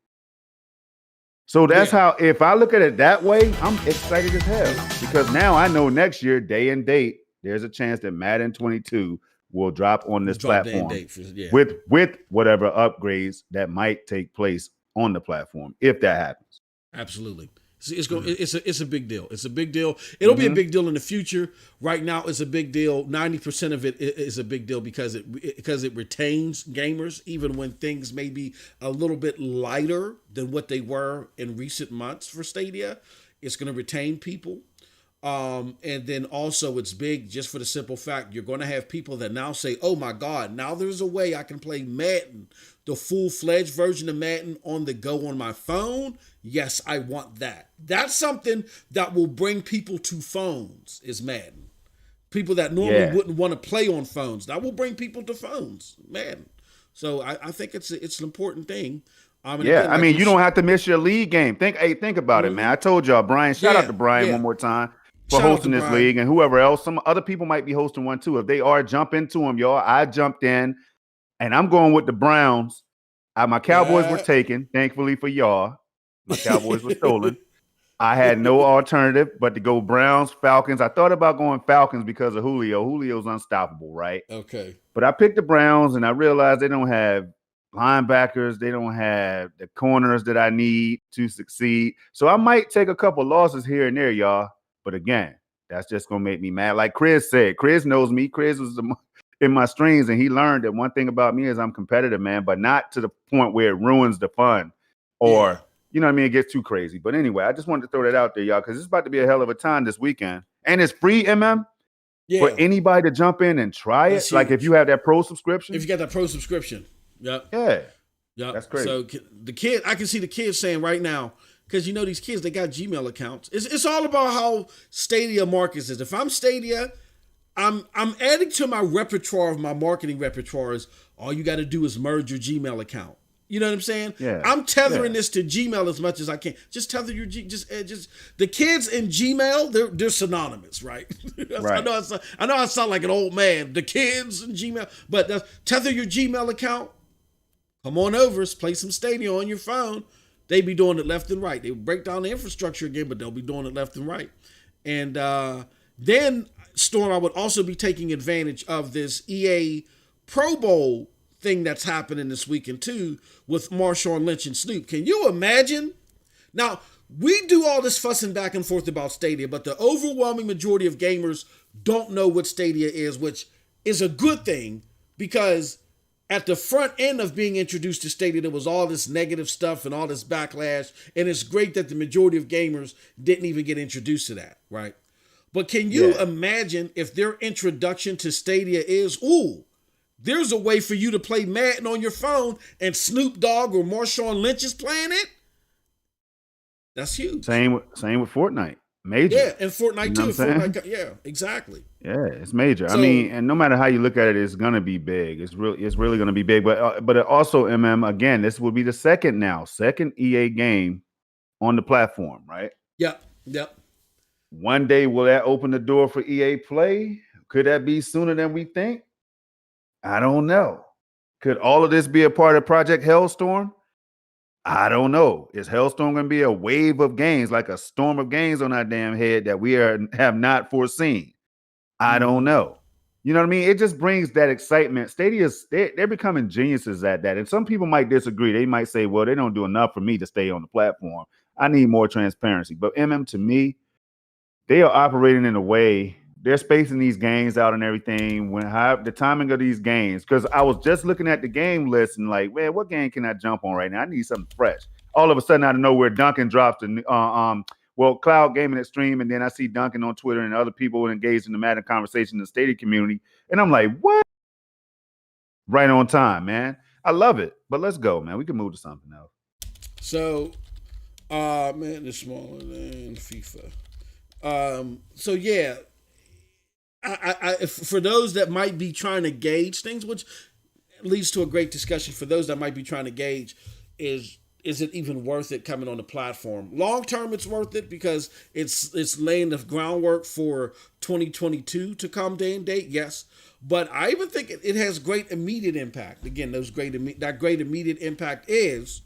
So that's how, if I look at it that way, I'm excited as hell, because now I know next year, day and date, there's a chance that Madden 22 will drop on this platform with whatever upgrades that might take place on the platform, if that happens. Absolutely. It's a big deal. It's a big deal. It'll be a big deal in the future. Right now, it's a big deal. 90% of it is a big deal because it retains gamers, even when things may be a little bit lighter than what they were in recent months for Stadia. It's going to retain people. And then also it's big just for the simple fact you're going to have people that now say, oh my God, now there's a way I can play Madden, the full-fledged version of Madden on the go on my phone. Yes, I want that. That's something that will bring people to phones, is Madden. People that normally wouldn't want to play on phones, that will bring people to phones, Madden. So I think it's an important thing. Again, I mean, you don't have to miss your league game. Think about it, man. I told y'all, Brian, shout out to Brian one more time for hosting this league, and whoever else. Some other people might be hosting one too. If they are, jump into them, y'all. I jumped in, and I'm going with the Browns. My Cowboys were taken, thankfully for y'all. My Cowboys were stolen. I had no alternative but to go Browns, Falcons. I thought about going Falcons because of Julio. Julio's unstoppable, right? Okay. But I picked the Browns and I realized they don't have linebackers. They don't have the corners that I need to succeed. So I might take a couple losses here and there, y'all. But again, that's just going to make me mad. Like Chris said, Chris knows me. Chris was in my strings and he learned that one thing about me is I'm competitive, man, but not to the point where it ruins the fun or, you know what I mean, it gets too crazy. But anyway, I just wanted to throw that out there, y'all, because it's about to be a hell of a time this weekend. And it's free, for anybody to jump in and try it. Like if you have that pro subscription. If you got that pro subscription. Yep. Yeah. Yep. That's crazy. So the kid, I can see the kids saying right now, because you know these kids, they got Gmail accounts. It's all about how Stadia markets is. If I'm Stadia, I'm adding to my repertoire of my marketing repertoires. All you got to do is merge your Gmail account. You know what I'm saying? Yeah. I'm tethering this to Gmail as much as I can. Just tether your just the kids in Gmail. They're synonymous, right? Right. I know I sound like an old man. The kids in Gmail, but tether your Gmail account. Come on over, play some Stadia on your phone. They be doing it left and right. They break down the infrastructure again, but they'll be doing it left and right. And then Storm, I would also be taking advantage of this EA Pro Bowl thing that's happening this weekend too with Marshawn Lynch and Snoop. Can you imagine? Now, we do all this fussing back and forth about Stadia, but the overwhelming majority of gamers don't know what Stadia is, which is a good thing because at the front end of being introduced to Stadia, there was all this negative stuff and all this backlash, and it's great that the majority of gamers didn't even get introduced to that, right? But can you imagine if their introduction to Stadia is, there's a way for you to play Madden on your phone and Snoop Dogg or Marshawn Lynch is playing it? That's huge. Same with Fortnite. Major. Yeah, and Fortnite too. Fortnite, yeah, exactly. Yeah, it's major. So, I mean, and no matter how you look at it, it's gonna be big. It's really gonna be big. But it also, again, this will be the second EA game on the platform, right? Yep. One day, will that open the door for EA Play? Could that be sooner than we think? I don't know. Could all of this be a part of Project Hellstorm? I don't know. Is Hellstorm going to be a wave of games, like a storm of games on our damn head that we have not foreseen? I don't know. You know what I mean? It just brings that excitement. Stadia's, they're becoming geniuses at that. And some people might disagree. They might say, well, they don't do enough for me to stay on the platform. I need more transparency. But to me, they are operating in a way, they're spacing these games out and everything. The timing of these games, because I was just looking at the game list and like, man, what game can I jump on right now? I need something fresh. All of a sudden, out of nowhere, Duncan dropped Cloud Gaming Extreme, and then I see Duncan on Twitter and other people engaged in the Madden conversation in the Stadia community, and I'm like, what? Right on time, man. I love it. But let's go, man. We can move to something else. So, man, it's smaller than FIFA. So yeah. I for those that might be trying to gauge things, which leads to a great discussion for those that might be trying to gauge, is it even worth it coming on the platform? Long term, it's worth it because it's laying the groundwork for 2022 to come day and date. Yes, but I even think it has great immediate impact. Again, that great immediate impact is,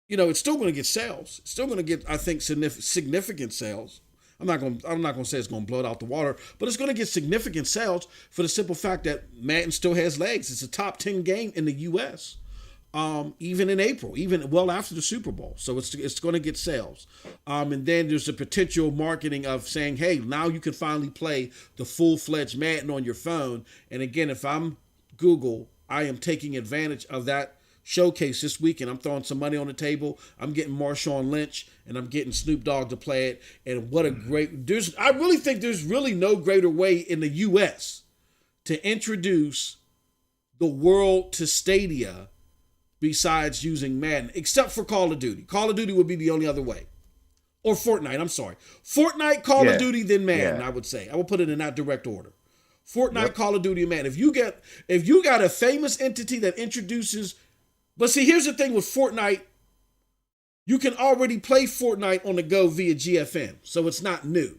it's still going to get sales. It's still going to get, I think, significant sales. I'm not going to say it's going to blow it out the water, but it's going to get significant sales for the simple fact that Madden still has legs. It's a top 10 game in the U.S. Even in April, even well after the Super Bowl. So it's going to get sales. And then there's the potential marketing of saying, hey, now you can finally play the full-fledged Madden on your phone. And again, if I'm Google, I am taking advantage of that showcase this weekend. I'm throwing some money on the table. I'm getting Marshawn Lynch and I'm getting Snoop Dogg to play it. And what a great, I really think there's really no greater way in the US to introduce the world to Stadia besides using Madden, except for Call of Duty. Call of Duty would be the only other way. Or Fortnite, I'm sorry. Fortnite, Call of Duty, then Madden, I would say. I will put it in that direct order. Fortnite, Call of Duty, and Madden. If you got a famous entity that introduces, but see, here's the thing with Fortnite. You can already play Fortnite on the go via GFN, so it's not new.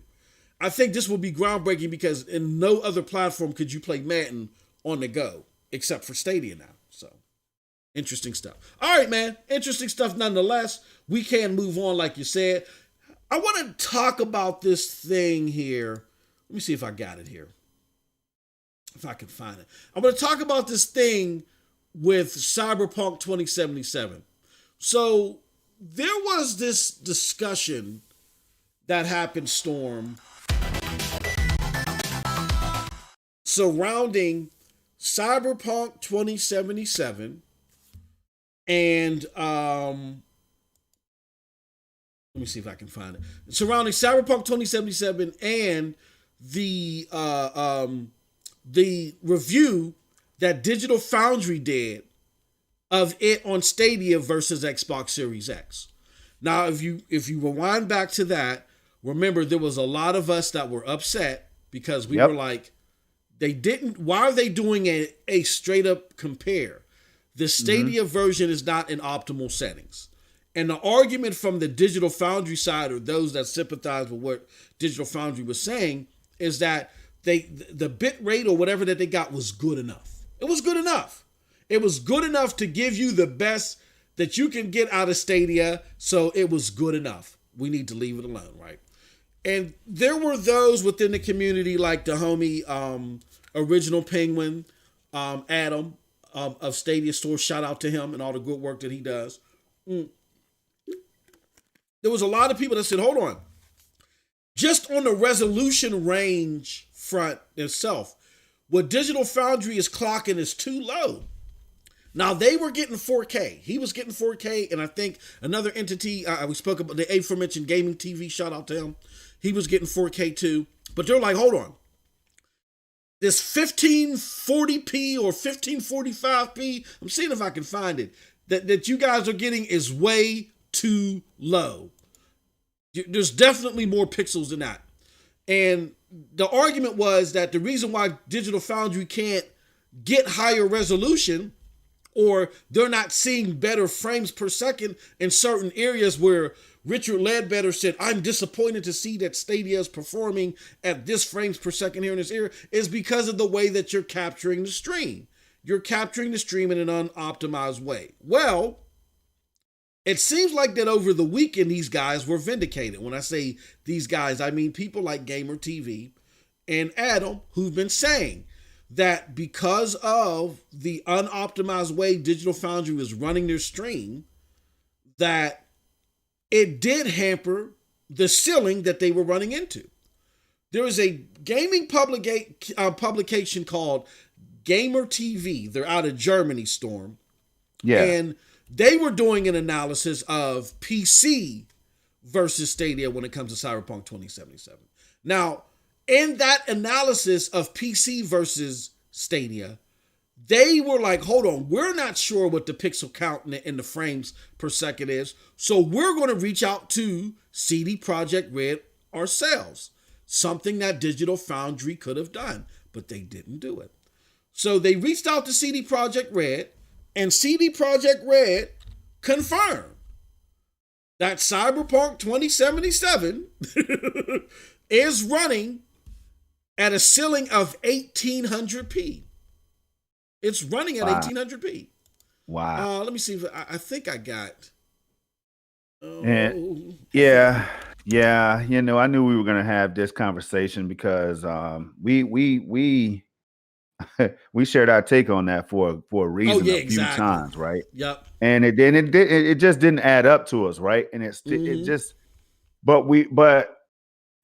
I think this will be groundbreaking because in no other platform could you play Madden on the go except for Stadia now. So, Interesting stuff. All right, man. Interesting stuff nonetheless. We can move on, like you said. I want to talk about this thing here. Let me see if I got it here. If I can find it. I'm going to talk about this thing with Cyberpunk 2077. So there was this discussion that happened, Storm, surrounding Cyberpunk 2077 and let me see if I can find it. Surrounding Cyberpunk 2077 and the review that Digital Foundry did of it on Stadia versus Xbox Series X. Now, if you rewind back to that, remember there was a lot of us that were upset because we were like, why are they doing a straight up compare? The Stadia version is not in optimal settings. And the argument from the Digital Foundry side, or those that sympathize with what Digital Foundry was saying, is that the bit rate or whatever that they got was good enough. It was good enough. It was good enough to give you the best that you can get out of Stadia, so it was good enough. We need to leave it alone, right? And there were those within the community, like the homie Original Penguin, Adam of Stadia Store, shout out to him and all the good work that he does. There was a lot of people that said, hold on, just on the resolution range front itself, what Digital Foundry is clocking is too low. Now, they were getting 4K. He was getting 4K, and I think another entity, we spoke about the aforementioned Gaming TV, shout out to him. He was getting 4K too. But they're like, hold on. This 1540p or 1545p, I'm seeing if I can find it, that you guys are getting is way too low. There's definitely more pixels than that. And the argument was that the reason why Digital Foundry can't get higher resolution, or they're not seeing better frames per second in certain areas where Richard Ledbetter said, I'm disappointed to see that Stadia is performing at this frames per second here in this area, is because of the way that you're capturing the stream. You're capturing the stream in an unoptimized way. Well, it seems like that over the weekend, these guys were vindicated. When I say these guys, I mean people like Gamer TV and Adam, who've been saying that because of the unoptimized way Digital Foundry was running their stream, that it did hamper the ceiling that they were running into. There is a gaming publication called Gamer TV. They're out of Germany, Storm. Yeah. And they were doing an analysis of PC versus Stadia when it comes to Cyberpunk 2077. Now, in that analysis of PC versus Stadia, they were like, hold on, we're not sure what the pixel count in the frames per second is, so we're going to reach out to CD Projekt Red ourselves. Something that Digital Foundry could have done, but they didn't do it. So they reached out to CD Projekt Red, and CD Projekt Red confirmed that Cyberpunk 2077 is running at a ceiling of 1800p. It's running at 1800p. Wow. Let me see if I think I got. Yeah. You know, I knew we were going to have this conversation because we we shared our take on that for a reason a few times, right? Yep. And it just didn't add up to us, right? And it just, but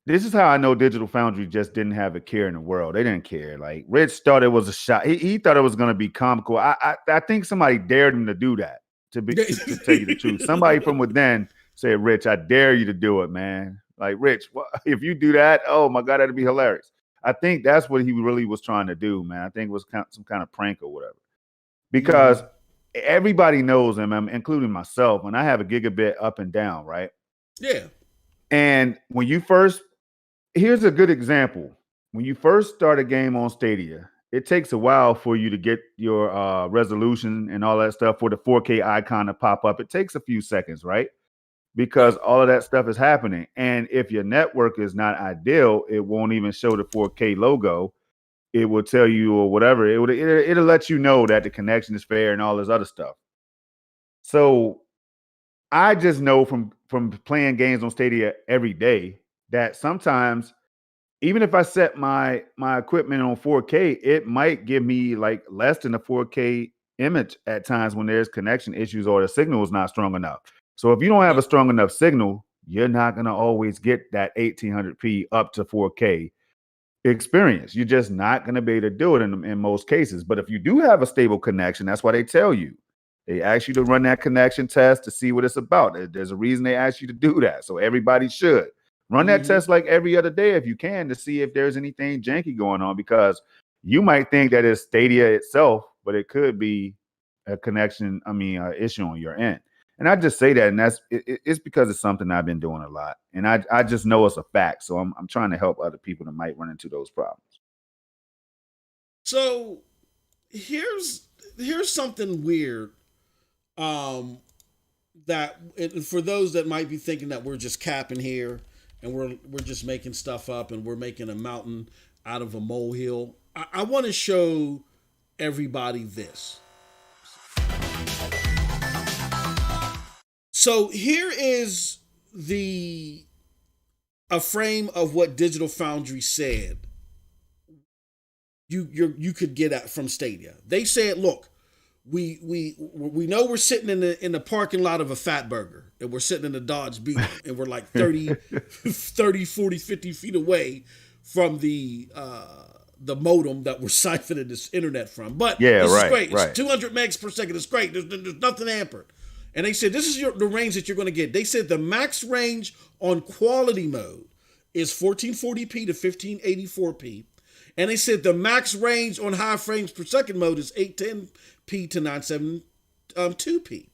this is how I know Digital Foundry just didn't have a care in the world. They didn't care. Like Rich thought it was a shot. He thought it was going to be comical. I think somebody dared him to do that. To tell you the truth, somebody from within said, "Rich, I dare you to do it, man." Like Rich, if you do that, oh my God, that'd be hilarious. I think that's what he really was trying to do, man. I think it was some kind of prank or whatever. Because everybody knows him, including myself, when I have a gigabit up and down, right? Yeah. And when you first, here's a good example. When you first start a game on Stadia, it takes a while for you to get your resolution and all that stuff for the 4K icon to pop up. It takes a few seconds, right? Because all of that stuff is happening. And if your network is not ideal, it won't even show the 4K logo. It will tell you or whatever. It'll let you know that the connection is fair and all this other stuff. So I just know from playing games on Stadia every day that sometimes even if I set my equipment on 4K, it might give me like less than a 4K image at times when there's connection issues or the signal is not strong enough. So if you don't have a strong enough signal, you're not going to always get that 1800p up to 4K experience. You're just not going to be able to do it in most cases. But if you do have a stable connection, that's why they tell you. They ask you to run that connection test to see what it's about. There's a reason they ask you to do that. So everybody should run that test like every other day if you can to see if there's anything janky going on, because you might think that it's Stadia itself, but it could be a connection, issue on your end. And I just say that, and it's because it's something I've been doing a lot, and I just know it's a fact. So I'm trying to help other people that might run into those problems. So here's something weird. That for those that might be thinking that we're just capping here and we're just making stuff up and we're making a mountain out of a molehill, I want to show everybody this. So here is a frame of what Digital Foundry said you could get at from Stadia. They said, look, we know we're sitting in the parking lot of a Fat Burger, and we're sitting in a Dodge Beetle, and we're like 30, 40, 50 feet away from the modem that we're siphoning this internet from. But this is great. It's 200 megs per second. It's great. There's nothing hampered. And they said, this is the range that you're going to get. They said the max range on quality mode is 1440p to 1584p. And they said the max range on high frames per second mode is 810p to 972p.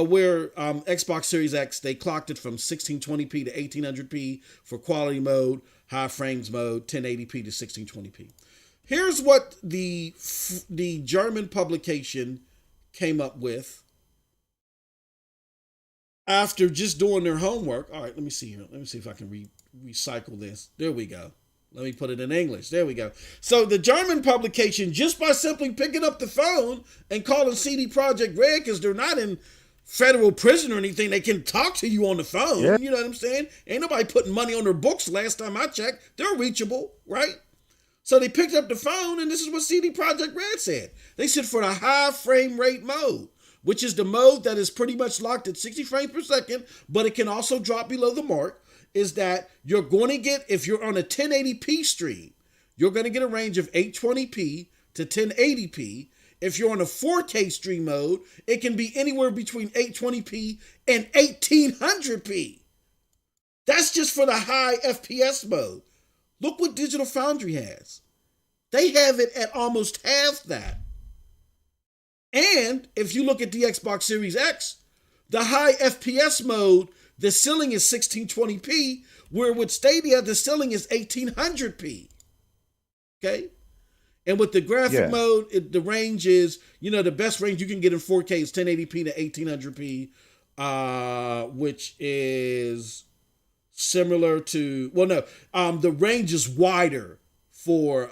Where Xbox Series X, they clocked it from 1620p to 1800p for quality mode, high frames mode, 1080p to 1620p. Here's what the German publication came up with after just doing their homework. All right, let me see here. Let me see if I can recycle this. There we go. Let me put it in English. There we go. So the German publication, just by simply picking up the phone and calling CD Projekt Red, because they're not in federal prison or anything, they can talk to you on the phone. Yeah. You know what I'm saying? Ain't nobody putting money on their books last time I checked. They're reachable, right? So they picked up the phone, and this is what CD Projekt Red said. They said for the high frame rate mode, which is the mode that is pretty much locked at 60 frames per second, but it can also drop below the mark, is that you're going to get, if you're on a 1080p stream, you're going to get a range of 820p to 1080p. If you're on a 4K stream mode, it can be anywhere between 820p and 1800p. That's just for the high FPS mode. Look what Digital Foundry has. They have it at almost half that. And if you look at the Xbox Series X, the high FPS mode, the ceiling is 1620p, where with Stadia, the ceiling is 1800p. Okay? And with the graphic mode, the range is, the best range you can get in 4K is 1080p to 1800p, which is similar to, the range is wider for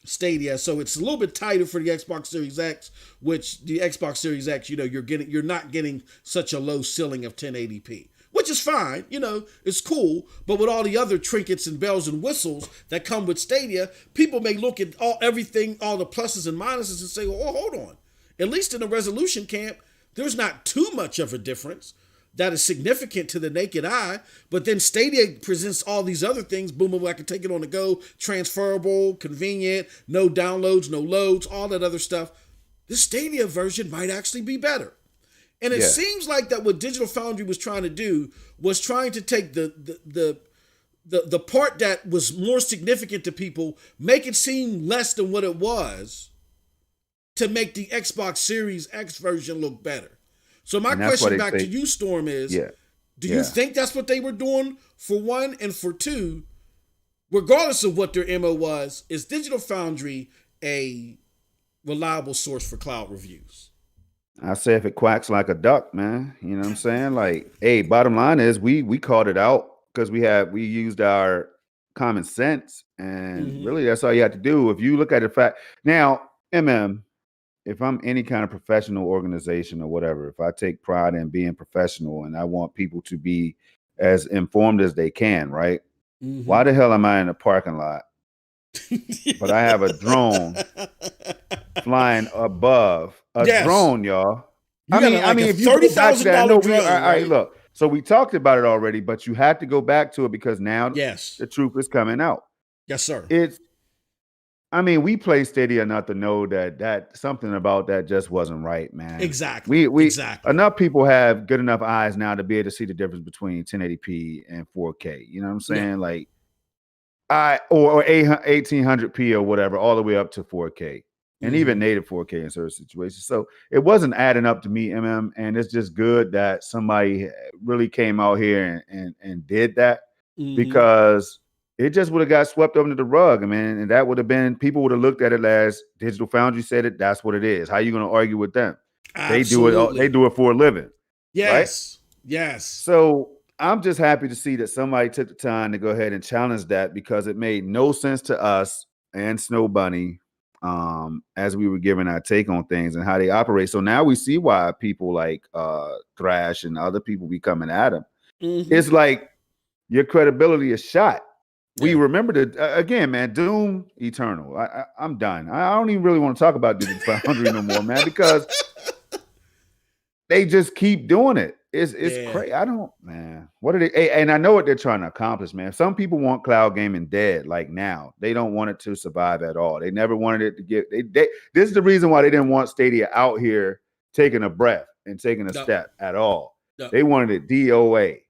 Stadia, so it's a little bit tighter for the Xbox Series X, which the Xbox Series X, you're not getting such a low ceiling of 1080p, which is fine, it's cool. But with all the other trinkets and bells and whistles that come with Stadia, people may look at everything, all the pluses and minuses, and say, well, hold on. At least in the resolution camp, there's not too much of a difference that is significant to the naked eye. But then Stadia presents all these other things. Boom, I can take it on the go, transferable, convenient, no downloads, no loads, all that other stuff. The Stadia version might actually be better. And it seems like that what Digital Foundry was trying to do was trying to take the part that was more significant to people, make it seem less than what it was, to make the Xbox Series X version look better. So my question back to you, Storm, is, do you think that's what they were doing, for one? And for two, regardless of what their MO was, is Digital Foundry a reliable source for cloud reviews? I say if it quacks like a duck, man, you know what I'm saying? Like, hey, bottom line is we called it out because we used our common sense, and really that's all you have to do. If you look at the fact now, if I'm any kind of professional organization or whatever, if I take pride in being professional and I want people to be as informed as they can, right? Mm-hmm. Why the hell am I in a parking lot? But I have a drone flying above a Yes. drone, y'all. You got I like a mean, if you go back to that, I $30,000 know we all drone, right, right? look. So we talked about it already, but you had to go back to it because now Yes. the truth is coming out. Yes, sir. It's I mean, we play Stadia enough to know that something about that just wasn't right, man. Exactly. We Exactly. enough people have good enough eyes now to be able to see the difference between 1080p and 4K. You know what I'm Yeah. saying? Like or 1800p or whatever, all the way up to 4K. And even native 4K in certain situations. So it wasn't adding up to me, and it's just good that somebody really came out here and did that, Mm-hmm. because it just would have got swept under the rug, man. And that would have been, people would have looked at it as Digital Foundry said it. That's what it is. How are you going to argue with them? They do it. They Absolutely. do it for a living, right? Yes. Yes. So I'm just happy to see that somebody took the time to go ahead and challenge that, because it made no sense to us and Snow Bunny, as we were giving our take on things and how they operate. So now we see why people like Thrash and other people be coming at them. Mm-hmm. It's like your credibility is shot. We Yeah. remember again, man. Doom Eternal. I'm done. I don't even really want to talk about Digital Foundry no more, man, because they just keep doing it. It's Yeah. crazy. I don't, man. What are they? And I know what they're trying to accomplish, man. Some people want cloud gaming dead, like now. They don't want it to survive at all. They never wanted it to get. This is the reason why they didn't want Stadia out here taking a breath and taking a No. step at all. No. They wanted it DOA.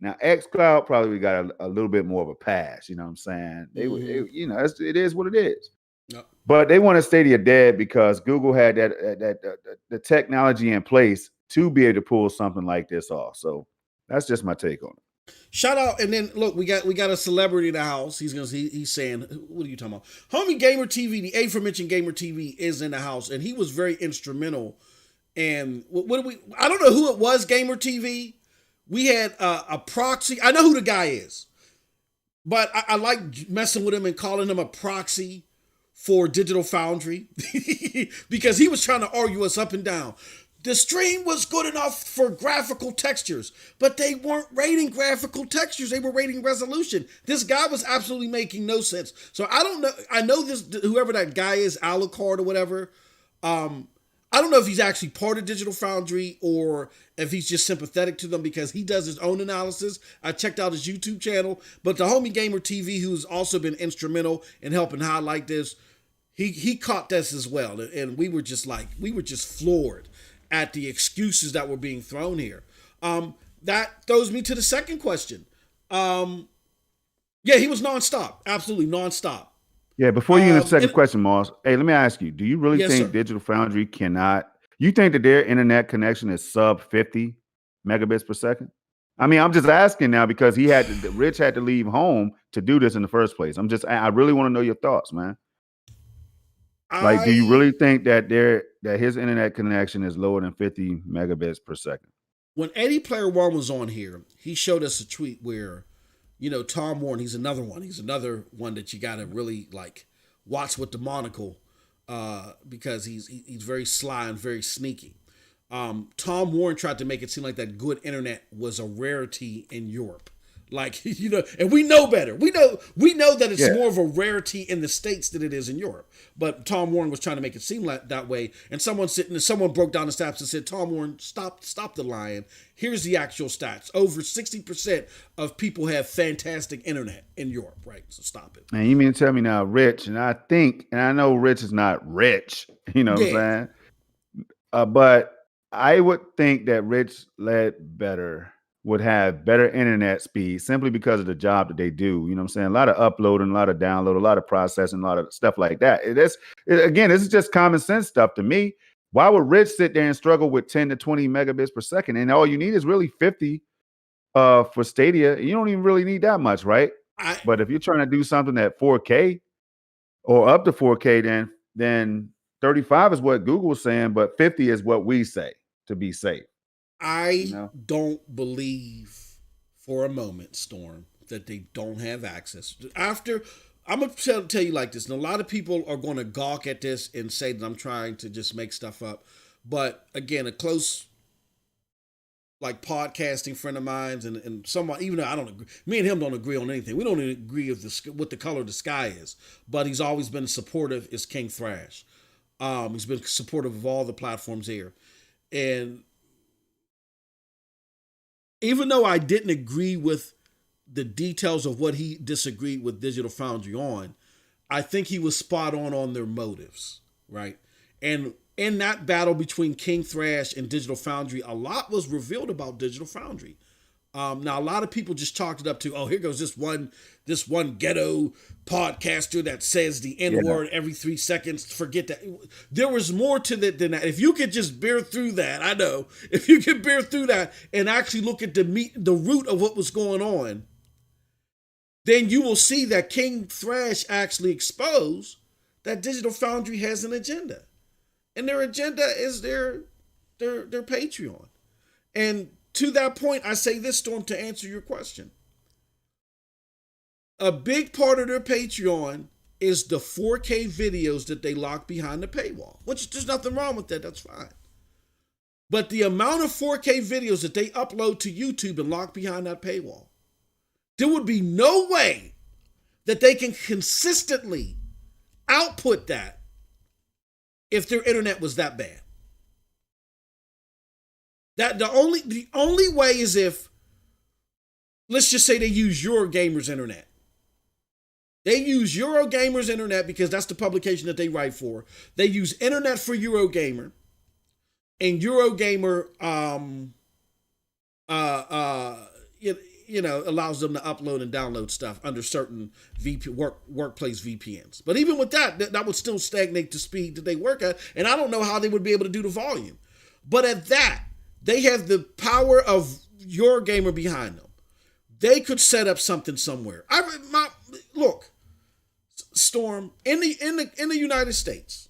Now xCloud probably got a little bit more of a pass. You know what I'm saying? It is what it is. No. But they want to Stadia dead because Google had the technology in place to be able to pull something like this off. So that's just my take on it. Shout out, and then look, we got a celebrity in the house. He's saying, what are you talking about? Homie Gamer TV, the aforementioned Gamer TV, is in the house, and he was very instrumental. And what do we? I don't know who it was. Gamer TV. We had a proxy. I know who the guy is, but I like messing with him and calling him a proxy for Digital Foundry because he was trying to argue us up and down. The stream was good enough for graphical textures, but they weren't rating graphical textures. They were rating resolution. This guy was absolutely making no sense. So I don't know. I know this, whoever that guy is, Alucard or whatever. I don't know if he's actually part of Digital Foundry or if he's just sympathetic to them because he does his own analysis. I checked out his YouTube channel, but the homie Gamer TV, who's also been instrumental in helping highlight this, he caught this as well, and we were just floored at the excuses that were being thrown here. That throws me to the second question. Yeah, he was nonstop, absolutely nonstop. Yeah, before you get to the second question, Moss, hey, let me ask you, do you really Yes, think sir. Digital Foundry you think that their internet connection is sub 50 megabits per second? I mean, I'm just asking now because Rich had to leave home to do this in the first place. I really want to know your thoughts, man. Like, do you really think that his internet connection is lower than 50 megabits per second? When Eddie Player One was on here, he showed us a tweet where, Tom Warren, he's another one. He's another one that you gotta really like watch with the monocle, because he's very sly and very sneaky. Tom Warren tried to make it seem like that good internet was a rarity in Europe. Like, and we know better. We know that it's more of a rarity in the States than it is in Europe. But Tom Warren was trying to make it seem like that way. And someone broke down the stats and said, Tom Warren, stop the lying. Here's the actual stats. Over 60% of people have fantastic internet in Europe, right? So stop it. And you mean to tell me now, Rich, and I know Rich is not rich, you know what I'm saying? But I would think that Rich Ledbetter would have better internet speed simply because of the job that they do. You know what I'm saying? A lot of uploading, a lot of download, a lot of processing, a lot of stuff like that. Again, this is just common sense stuff to me. Why would Rich sit there and struggle with 10 to 20 megabits per second? And all you need is really 50 for Stadia. You don't even really need that much, right? But if you're trying to do something at 4K or up to 4K, then 35 is what Google's saying, but 50 is what we say to be safe. I don't believe for a moment, Storm, that they don't have access. After I'm gonna tell you like this, and a lot of people are going to gawk at this and say that I'm trying to just make stuff up. But again, a close like podcasting friend of mine's and someone, even though I don't agree, me and him don't agree on anything. We don't even agree with what the color of the sky is, but he's always been supportive. Is King Thrash. He's been supportive of all the platforms here, and even though I didn't agree with the details of what he disagreed with Digital Foundry on, I think he was spot on their motives, right? And in that battle between King Thrash and Digital Foundry, a lot was revealed about Digital Foundry. Now, a lot of people just chalked it up to, oh, here goes this one ghetto podcaster that says the N word every 3 seconds. Forget that. There was more to that than that. If you could just bear through that, I know. If you could bear through that and actually look at the root of what was going on, then you will see that King Thrash actually exposed that Digital Foundry has an agenda. And their agenda is their Patreon. And to that point, I say this, Storm, to answer your question. A big part of their Patreon is the 4K videos that they lock behind the paywall, which there's nothing wrong with that. That's fine. But the amount of 4K videos that they upload to YouTube and lock behind that paywall, there would be no way that they can consistently output that if their internet was that bad. That the only way is if, let's just say they use Eurogamer's internet. They use Eurogamer's internet because that's the publication that they write for. They use internet for Eurogamer, and Eurogamer allows them to upload and download stuff under certain workplace VPNs. But even with that would still stagnate the speed that they work at, and I don't know how they would be able to do the volume. But at that, they have the power of Eurogamer behind them. They could set up something somewhere. Look, Storm, in the United States,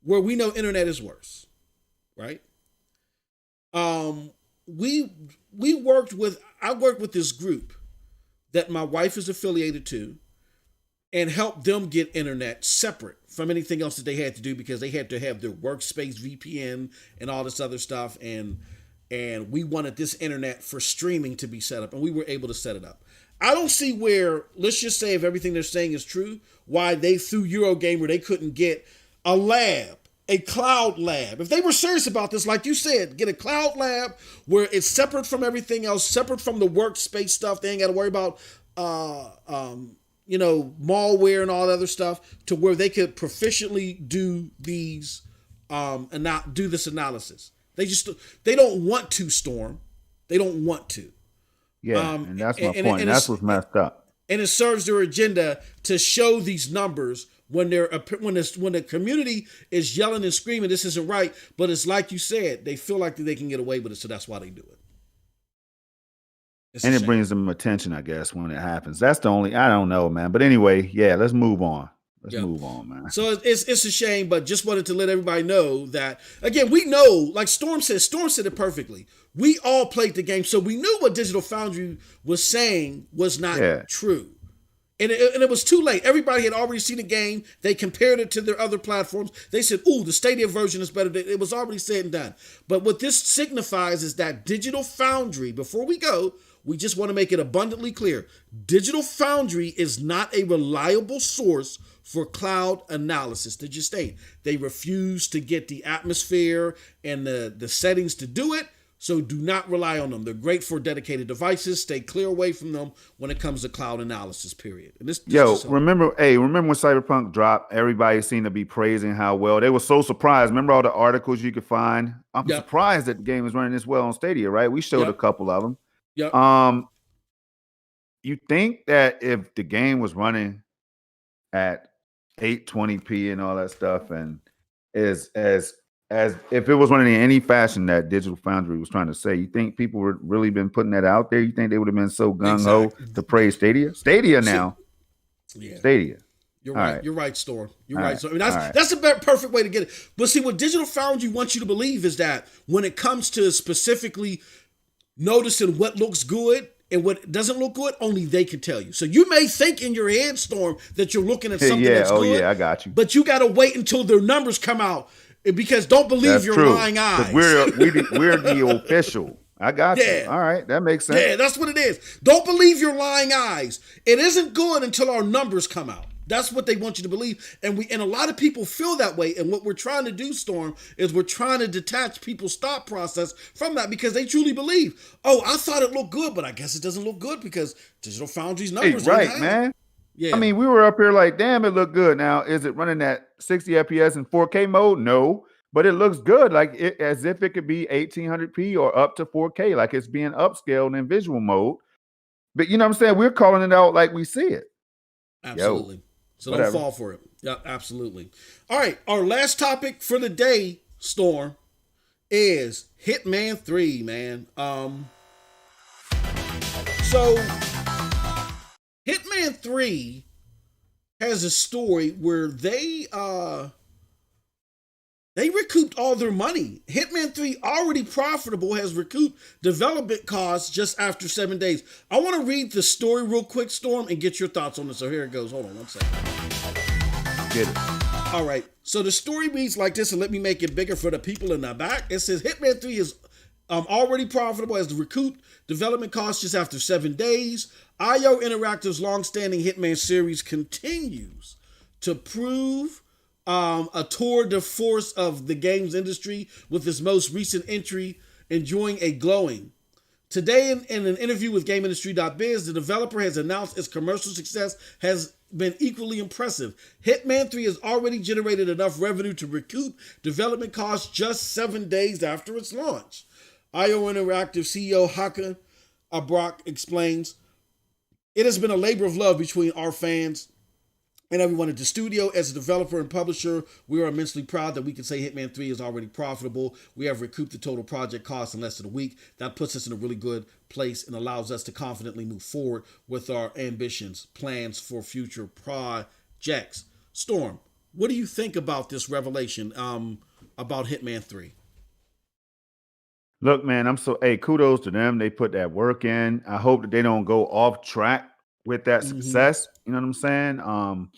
where we know internet is worse, right? I worked with this group that my wife is affiliated to and helped them get internet separate from anything else that they had to do because they had to have their workspace VPN and all this other stuff. And we wanted this internet for streaming to be set up, and we were able to set it up. I don't see where, let's just say if everything they're saying is true, why they, through Eurogamer, they couldn't get a lab, a cloud lab. If they were serious about this, like you said, get a cloud lab where it's separate from everything else, separate from the workspace stuff. They ain't got to worry about, malware and all that other stuff, to where they could proficiently do these, and not do this analysis. They don't want to, Storm. They don't want to. Yeah, and that's my point. That's what's messed up. And it serves their agenda to show these numbers when the community is yelling and screaming, this isn't right. But it's like you said, they feel like they can get away with it, so that's why they do it. And it brings them attention, I guess, when it happens. That's the only, I don't know, man. But anyway, yeah, let's move on. Let's move on, man. So it's a shame, but just wanted to let everybody know that, again, we know, like Storm said it perfectly. We all played the game, so we knew what Digital Foundry was saying was not true. And it was too late. Everybody had already seen the game. They compared it to their other platforms. They said, ooh, the Stadia version is better. It was already said and done. But what this signifies is that Digital Foundry, before we go, we just want to make it abundantly clear. Digital Foundry is not a reliable source for cloud analysis. They just state they refuse to get the atmosphere and the settings to do it. So do not rely on them. They're great for dedicated devices. Stay clear away from them when it comes to cloud analysis, period. And remember when Cyberpunk dropped, everybody seemed to be praising how well. They were so surprised. Remember all the articles you could find? I'm surprised that the game is running this well on Stadia, right? We showed a couple of them. Yep. You think that if the game was running at 820p and all that stuff, and as if it was running in any fashion that Digital Foundry was trying to say, you think people would really been putting that out there? You think they would have been so gung-ho to praise Stadia? Stadia now. Yeah. Stadia. You're right. Right. You're right, Storm. You're right. So I mean, that's a perfect way to get it. But see, what Digital Foundry wants you to believe is that when it comes to specifically noticing what looks good And what doesn't look good, only they can tell you. So you may think in your head, Storm, that you're looking at something Yeah. that's Oh good, yeah. I got you. but you got to wait until their numbers come out because don't believe That's your true. lying Because eyes. we're the official. I got you. Yeah. All right. That makes sense. Yeah, that's what it is. Don't believe your lying eyes. It isn't good until our numbers come out. That's what they want you to believe. And a lot of people feel that way. And what we're trying to do, Storm, is we're trying to detach people's thought process from that because they truly believe, oh, I thought it looked good, but I guess it doesn't look good because Digital Foundry's Hey, numbers ain't right, high. man. I Yeah, mean, we were up here like, damn, it looked good. Now, is it running at 60 FPS in 4K mode? No, but it looks good, like as if it could be 1800p or up to 4K, like it's being upscaled in visual mode. But you know what I'm saying? We're calling it out like we see it. Yo, absolutely. So don't whatever. fall for it. Yeah, absolutely. All right, our last topic for the day, Storm, is Hitman 3, man. So Hitman 3 has a story where they recouped all their money. Hitman 3, already profitable, has recouped development costs just after 7 days. I want to read the story real quick, Storm, and get your thoughts on this. So here it goes. Hold on one second. Get it. All right. So the story reads like this, and let me make it bigger for the people in the back. It says Hitman 3 is already profitable as the recouped development costs just after 7 days. IO Interactive's long-standing Hitman series continues to prove a tour de force of the games industry with its most recent entry enjoying a glowing. Today, in an interview with GameIndustry.biz, the developer has announced its commercial success has been equally impressive. Hitman 3 has already generated enough revenue to recoup development costs just 7 days after its launch. IO Interactive CEO Hakan Abrak explains, it has been a labor of love between our fans and everyone at the studio. As a developer and publisher, we are immensely proud that we can say Hitman 3 is already profitable. We have recouped the total project cost in less than a week. That puts us in a really good place and allows us to confidently move forward with our ambitions, plans for future projects. Storm, what do you think about this revelation about Hitman 3? Look, man, kudos to them. They put that work in. I hope that they don't go off track with that Mm-hmm. success. You know what I'm saying?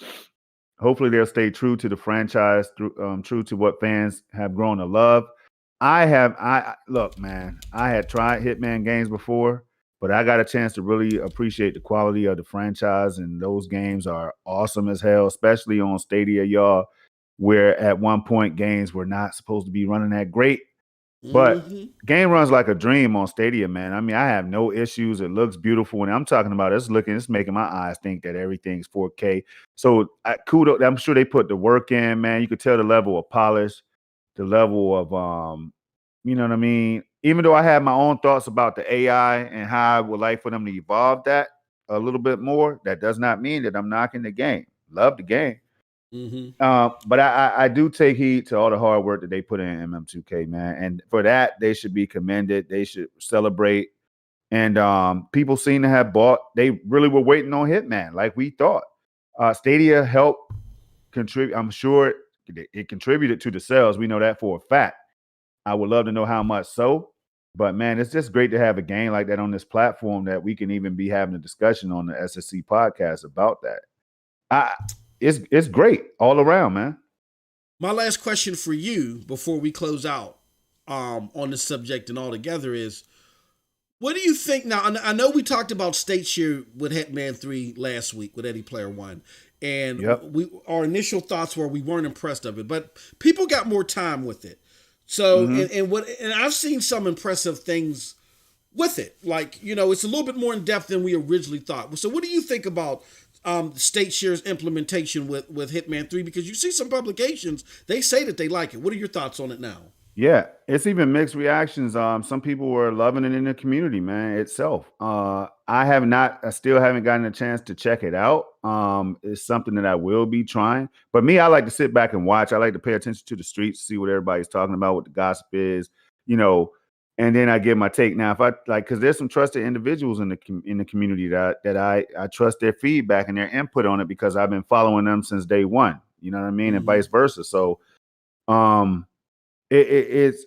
Hopefully they'll stay true to the franchise, true to what fans have grown to love. Look, man, I had tried Hitman games before, but I got a chance to really appreciate the quality of the franchise, and those games are awesome as hell, especially on Stadia, y'all, where at one point games were not supposed to be running that great. But Mm-hmm. game runs like a dream on Stadia, man. I mean, I have no issues. It looks beautiful. When I'm talking about it's making my eyes think that everything's 4K. So kudos. I'm sure they put the work in, man. You could tell the level of polish, the level of you know what I mean? Even though I have my own thoughts about the AI and how I would like for them to evolve that a little bit more, that does not mean that I'm knocking the game. Love the game. Mm-hmm. But I do take heed to all the hard work that they put in MM2K, man. And for that, they should be commended. They should celebrate. And people seem to have bought. They really were waiting on Hitman, like we thought. Stadia helped contribute. I'm sure it contributed to the sales. We know that for a fact. I would love to know how much so. But man, it's just great to have a game like that on this platform that we can even be having a discussion on the SSC podcast about that. It's great all around, man. My last question for you before we close out on this subject and all together is, what do you think now? I know we talked about state share with Hitman 3 last week with Eddie Player One, and Yep. our initial thoughts were we weren't impressed of it, but people got more time with it. So Mm-hmm. and I've seen some impressive things with it. Like, it's a little bit more in depth than we originally thought. So what do you think about State Share's implementation with Hitman 3? Because you see some publications, they say that they like it. What are your thoughts on it now? Yeah, it's even mixed reactions. Some people were loving it in the community, man, itself. I still haven't gotten a chance to check it out. It's something that I will be trying. But me, I like to sit back and watch. I like to pay attention to the streets, see what everybody's talking about, what the gossip is, you know, and then I give my take. Now, if I like, because there's some trusted individuals in the community that I trust their feedback and their input on it because I've been following them since day one. You know what I mean, and vice versa. So, um. It's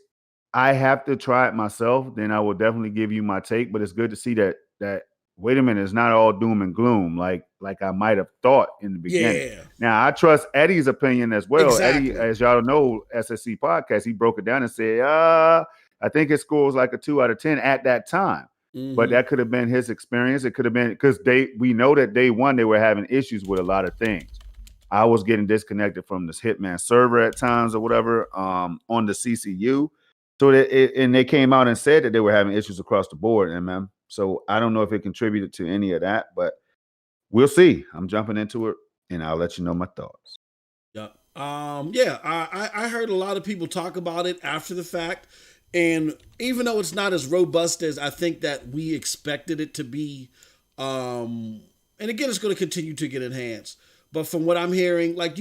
I have to try it myself. Then I will definitely give you my take. But it's good to see that wait a minute, it's not all doom and gloom like I might have thought in the beginning. Yeah. Now I trust Eddie's opinion as well. Exactly. Eddie, as y'all know, SSC podcast, he broke it down and said, I think his score was like a 2 out of 10 at that time. But that could have been his experience. It could have been because we know that day one they were having issues with a lot of things. I was getting disconnected from this Hitman server at times or whatever on the CCU. So and they came out and said that they were having issues across the board, man. So I don't know if it contributed to any of that, but we'll see. I'm jumping into it, and I'll let you know my thoughts. Yeah. I heard a lot of people talk about it after the fact. And even though it's not as robust as I think that we expected it to be, and again, it's going to continue to get enhanced. But from what I'm hearing, there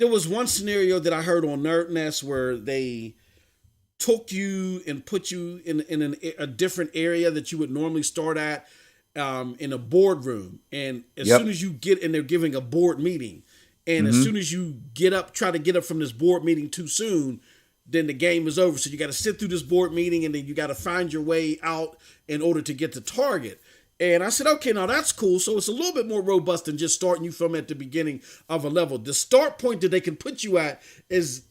was one scenario that I heard on Nerd Nest where they took you and put you in a different area that you would normally start at in a boardroom. And as soon as you get in, they're giving a board meeting. And as soon as you try to get up from this board meeting too soon, then the game is over. So you got to sit through this board meeting and then you got to find your way out in order to get to target. And I said, okay, now that's cool. So it's a little bit more robust than just starting you from at the beginning of a level. The start point that they can put you at is,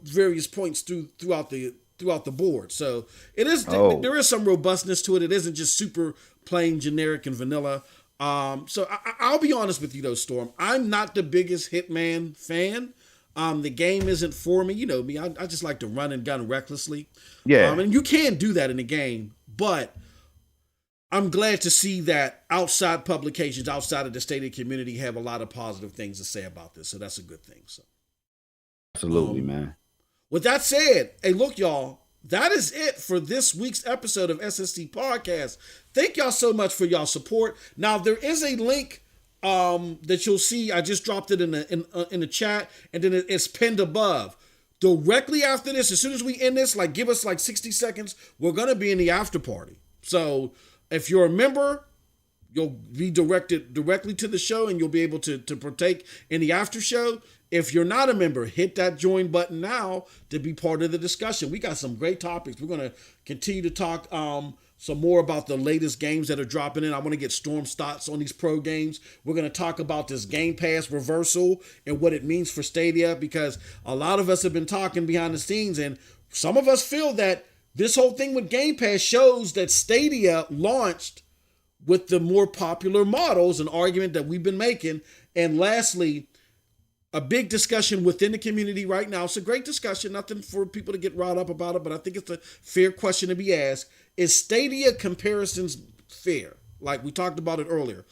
various points throughout the board. So it is, there is some robustness to it. It isn't just super plain, generic, and vanilla. So I'll be honest with you though, Storm. I'm not the biggest Hitman fan. The game isn't for me. You know me. I just like to run and gun recklessly. Yeah. And you can do that in the game, but I'm glad to see that outside publications, outside of the Stadia community, have a lot of positive things to say about this. So that's a good thing. So absolutely, man. With that said, hey, look, y'all. That is it for this week's episode of SSC Podcast. Thank y'all so much for y'all support. Now, there is a link that you'll see. I just dropped it in the chat, and then it's pinned above. Directly after this, as soon as we end this, give us 60 seconds, we're going to be in the after party. So if you're a member, you'll be directed directly to the show, and you'll be able to partake in the after show. If you're not a member, hit that join button now to be part of the discussion. We got some great topics. We're going to continue to talk some more about the latest games that are dropping in. I want to get Storm's thoughts on these pro games. We're going to talk about this Game Pass reversal and what it means for Stadia, because a lot of us have been talking behind the scenes, and some of us feel that this whole thing with Game Pass shows that Stadia launched with the more popular models, an argument that we've been making. And lastly, a big discussion within the community right now. It's a great discussion, nothing for people to get riled up about it, but I think it's a fair question to be asked. Is Stadia comparisons fair? Like we talked about it earlier.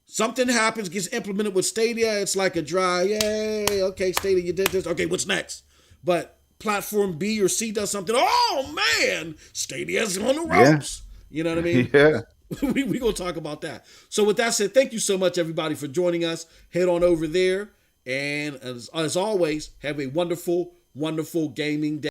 Something happens, gets implemented with Stadia. It's like a dry, yay, okay, Stadia, you did this. Okay, what's next? But platform B or C does something. Oh, man, Stadia's on the ropes. Yeah. You know what I mean? Yeah. We're going to talk about that. So with that said, thank you so much, everybody, for joining us. Head on over there. And as always, have a wonderful, wonderful gaming day.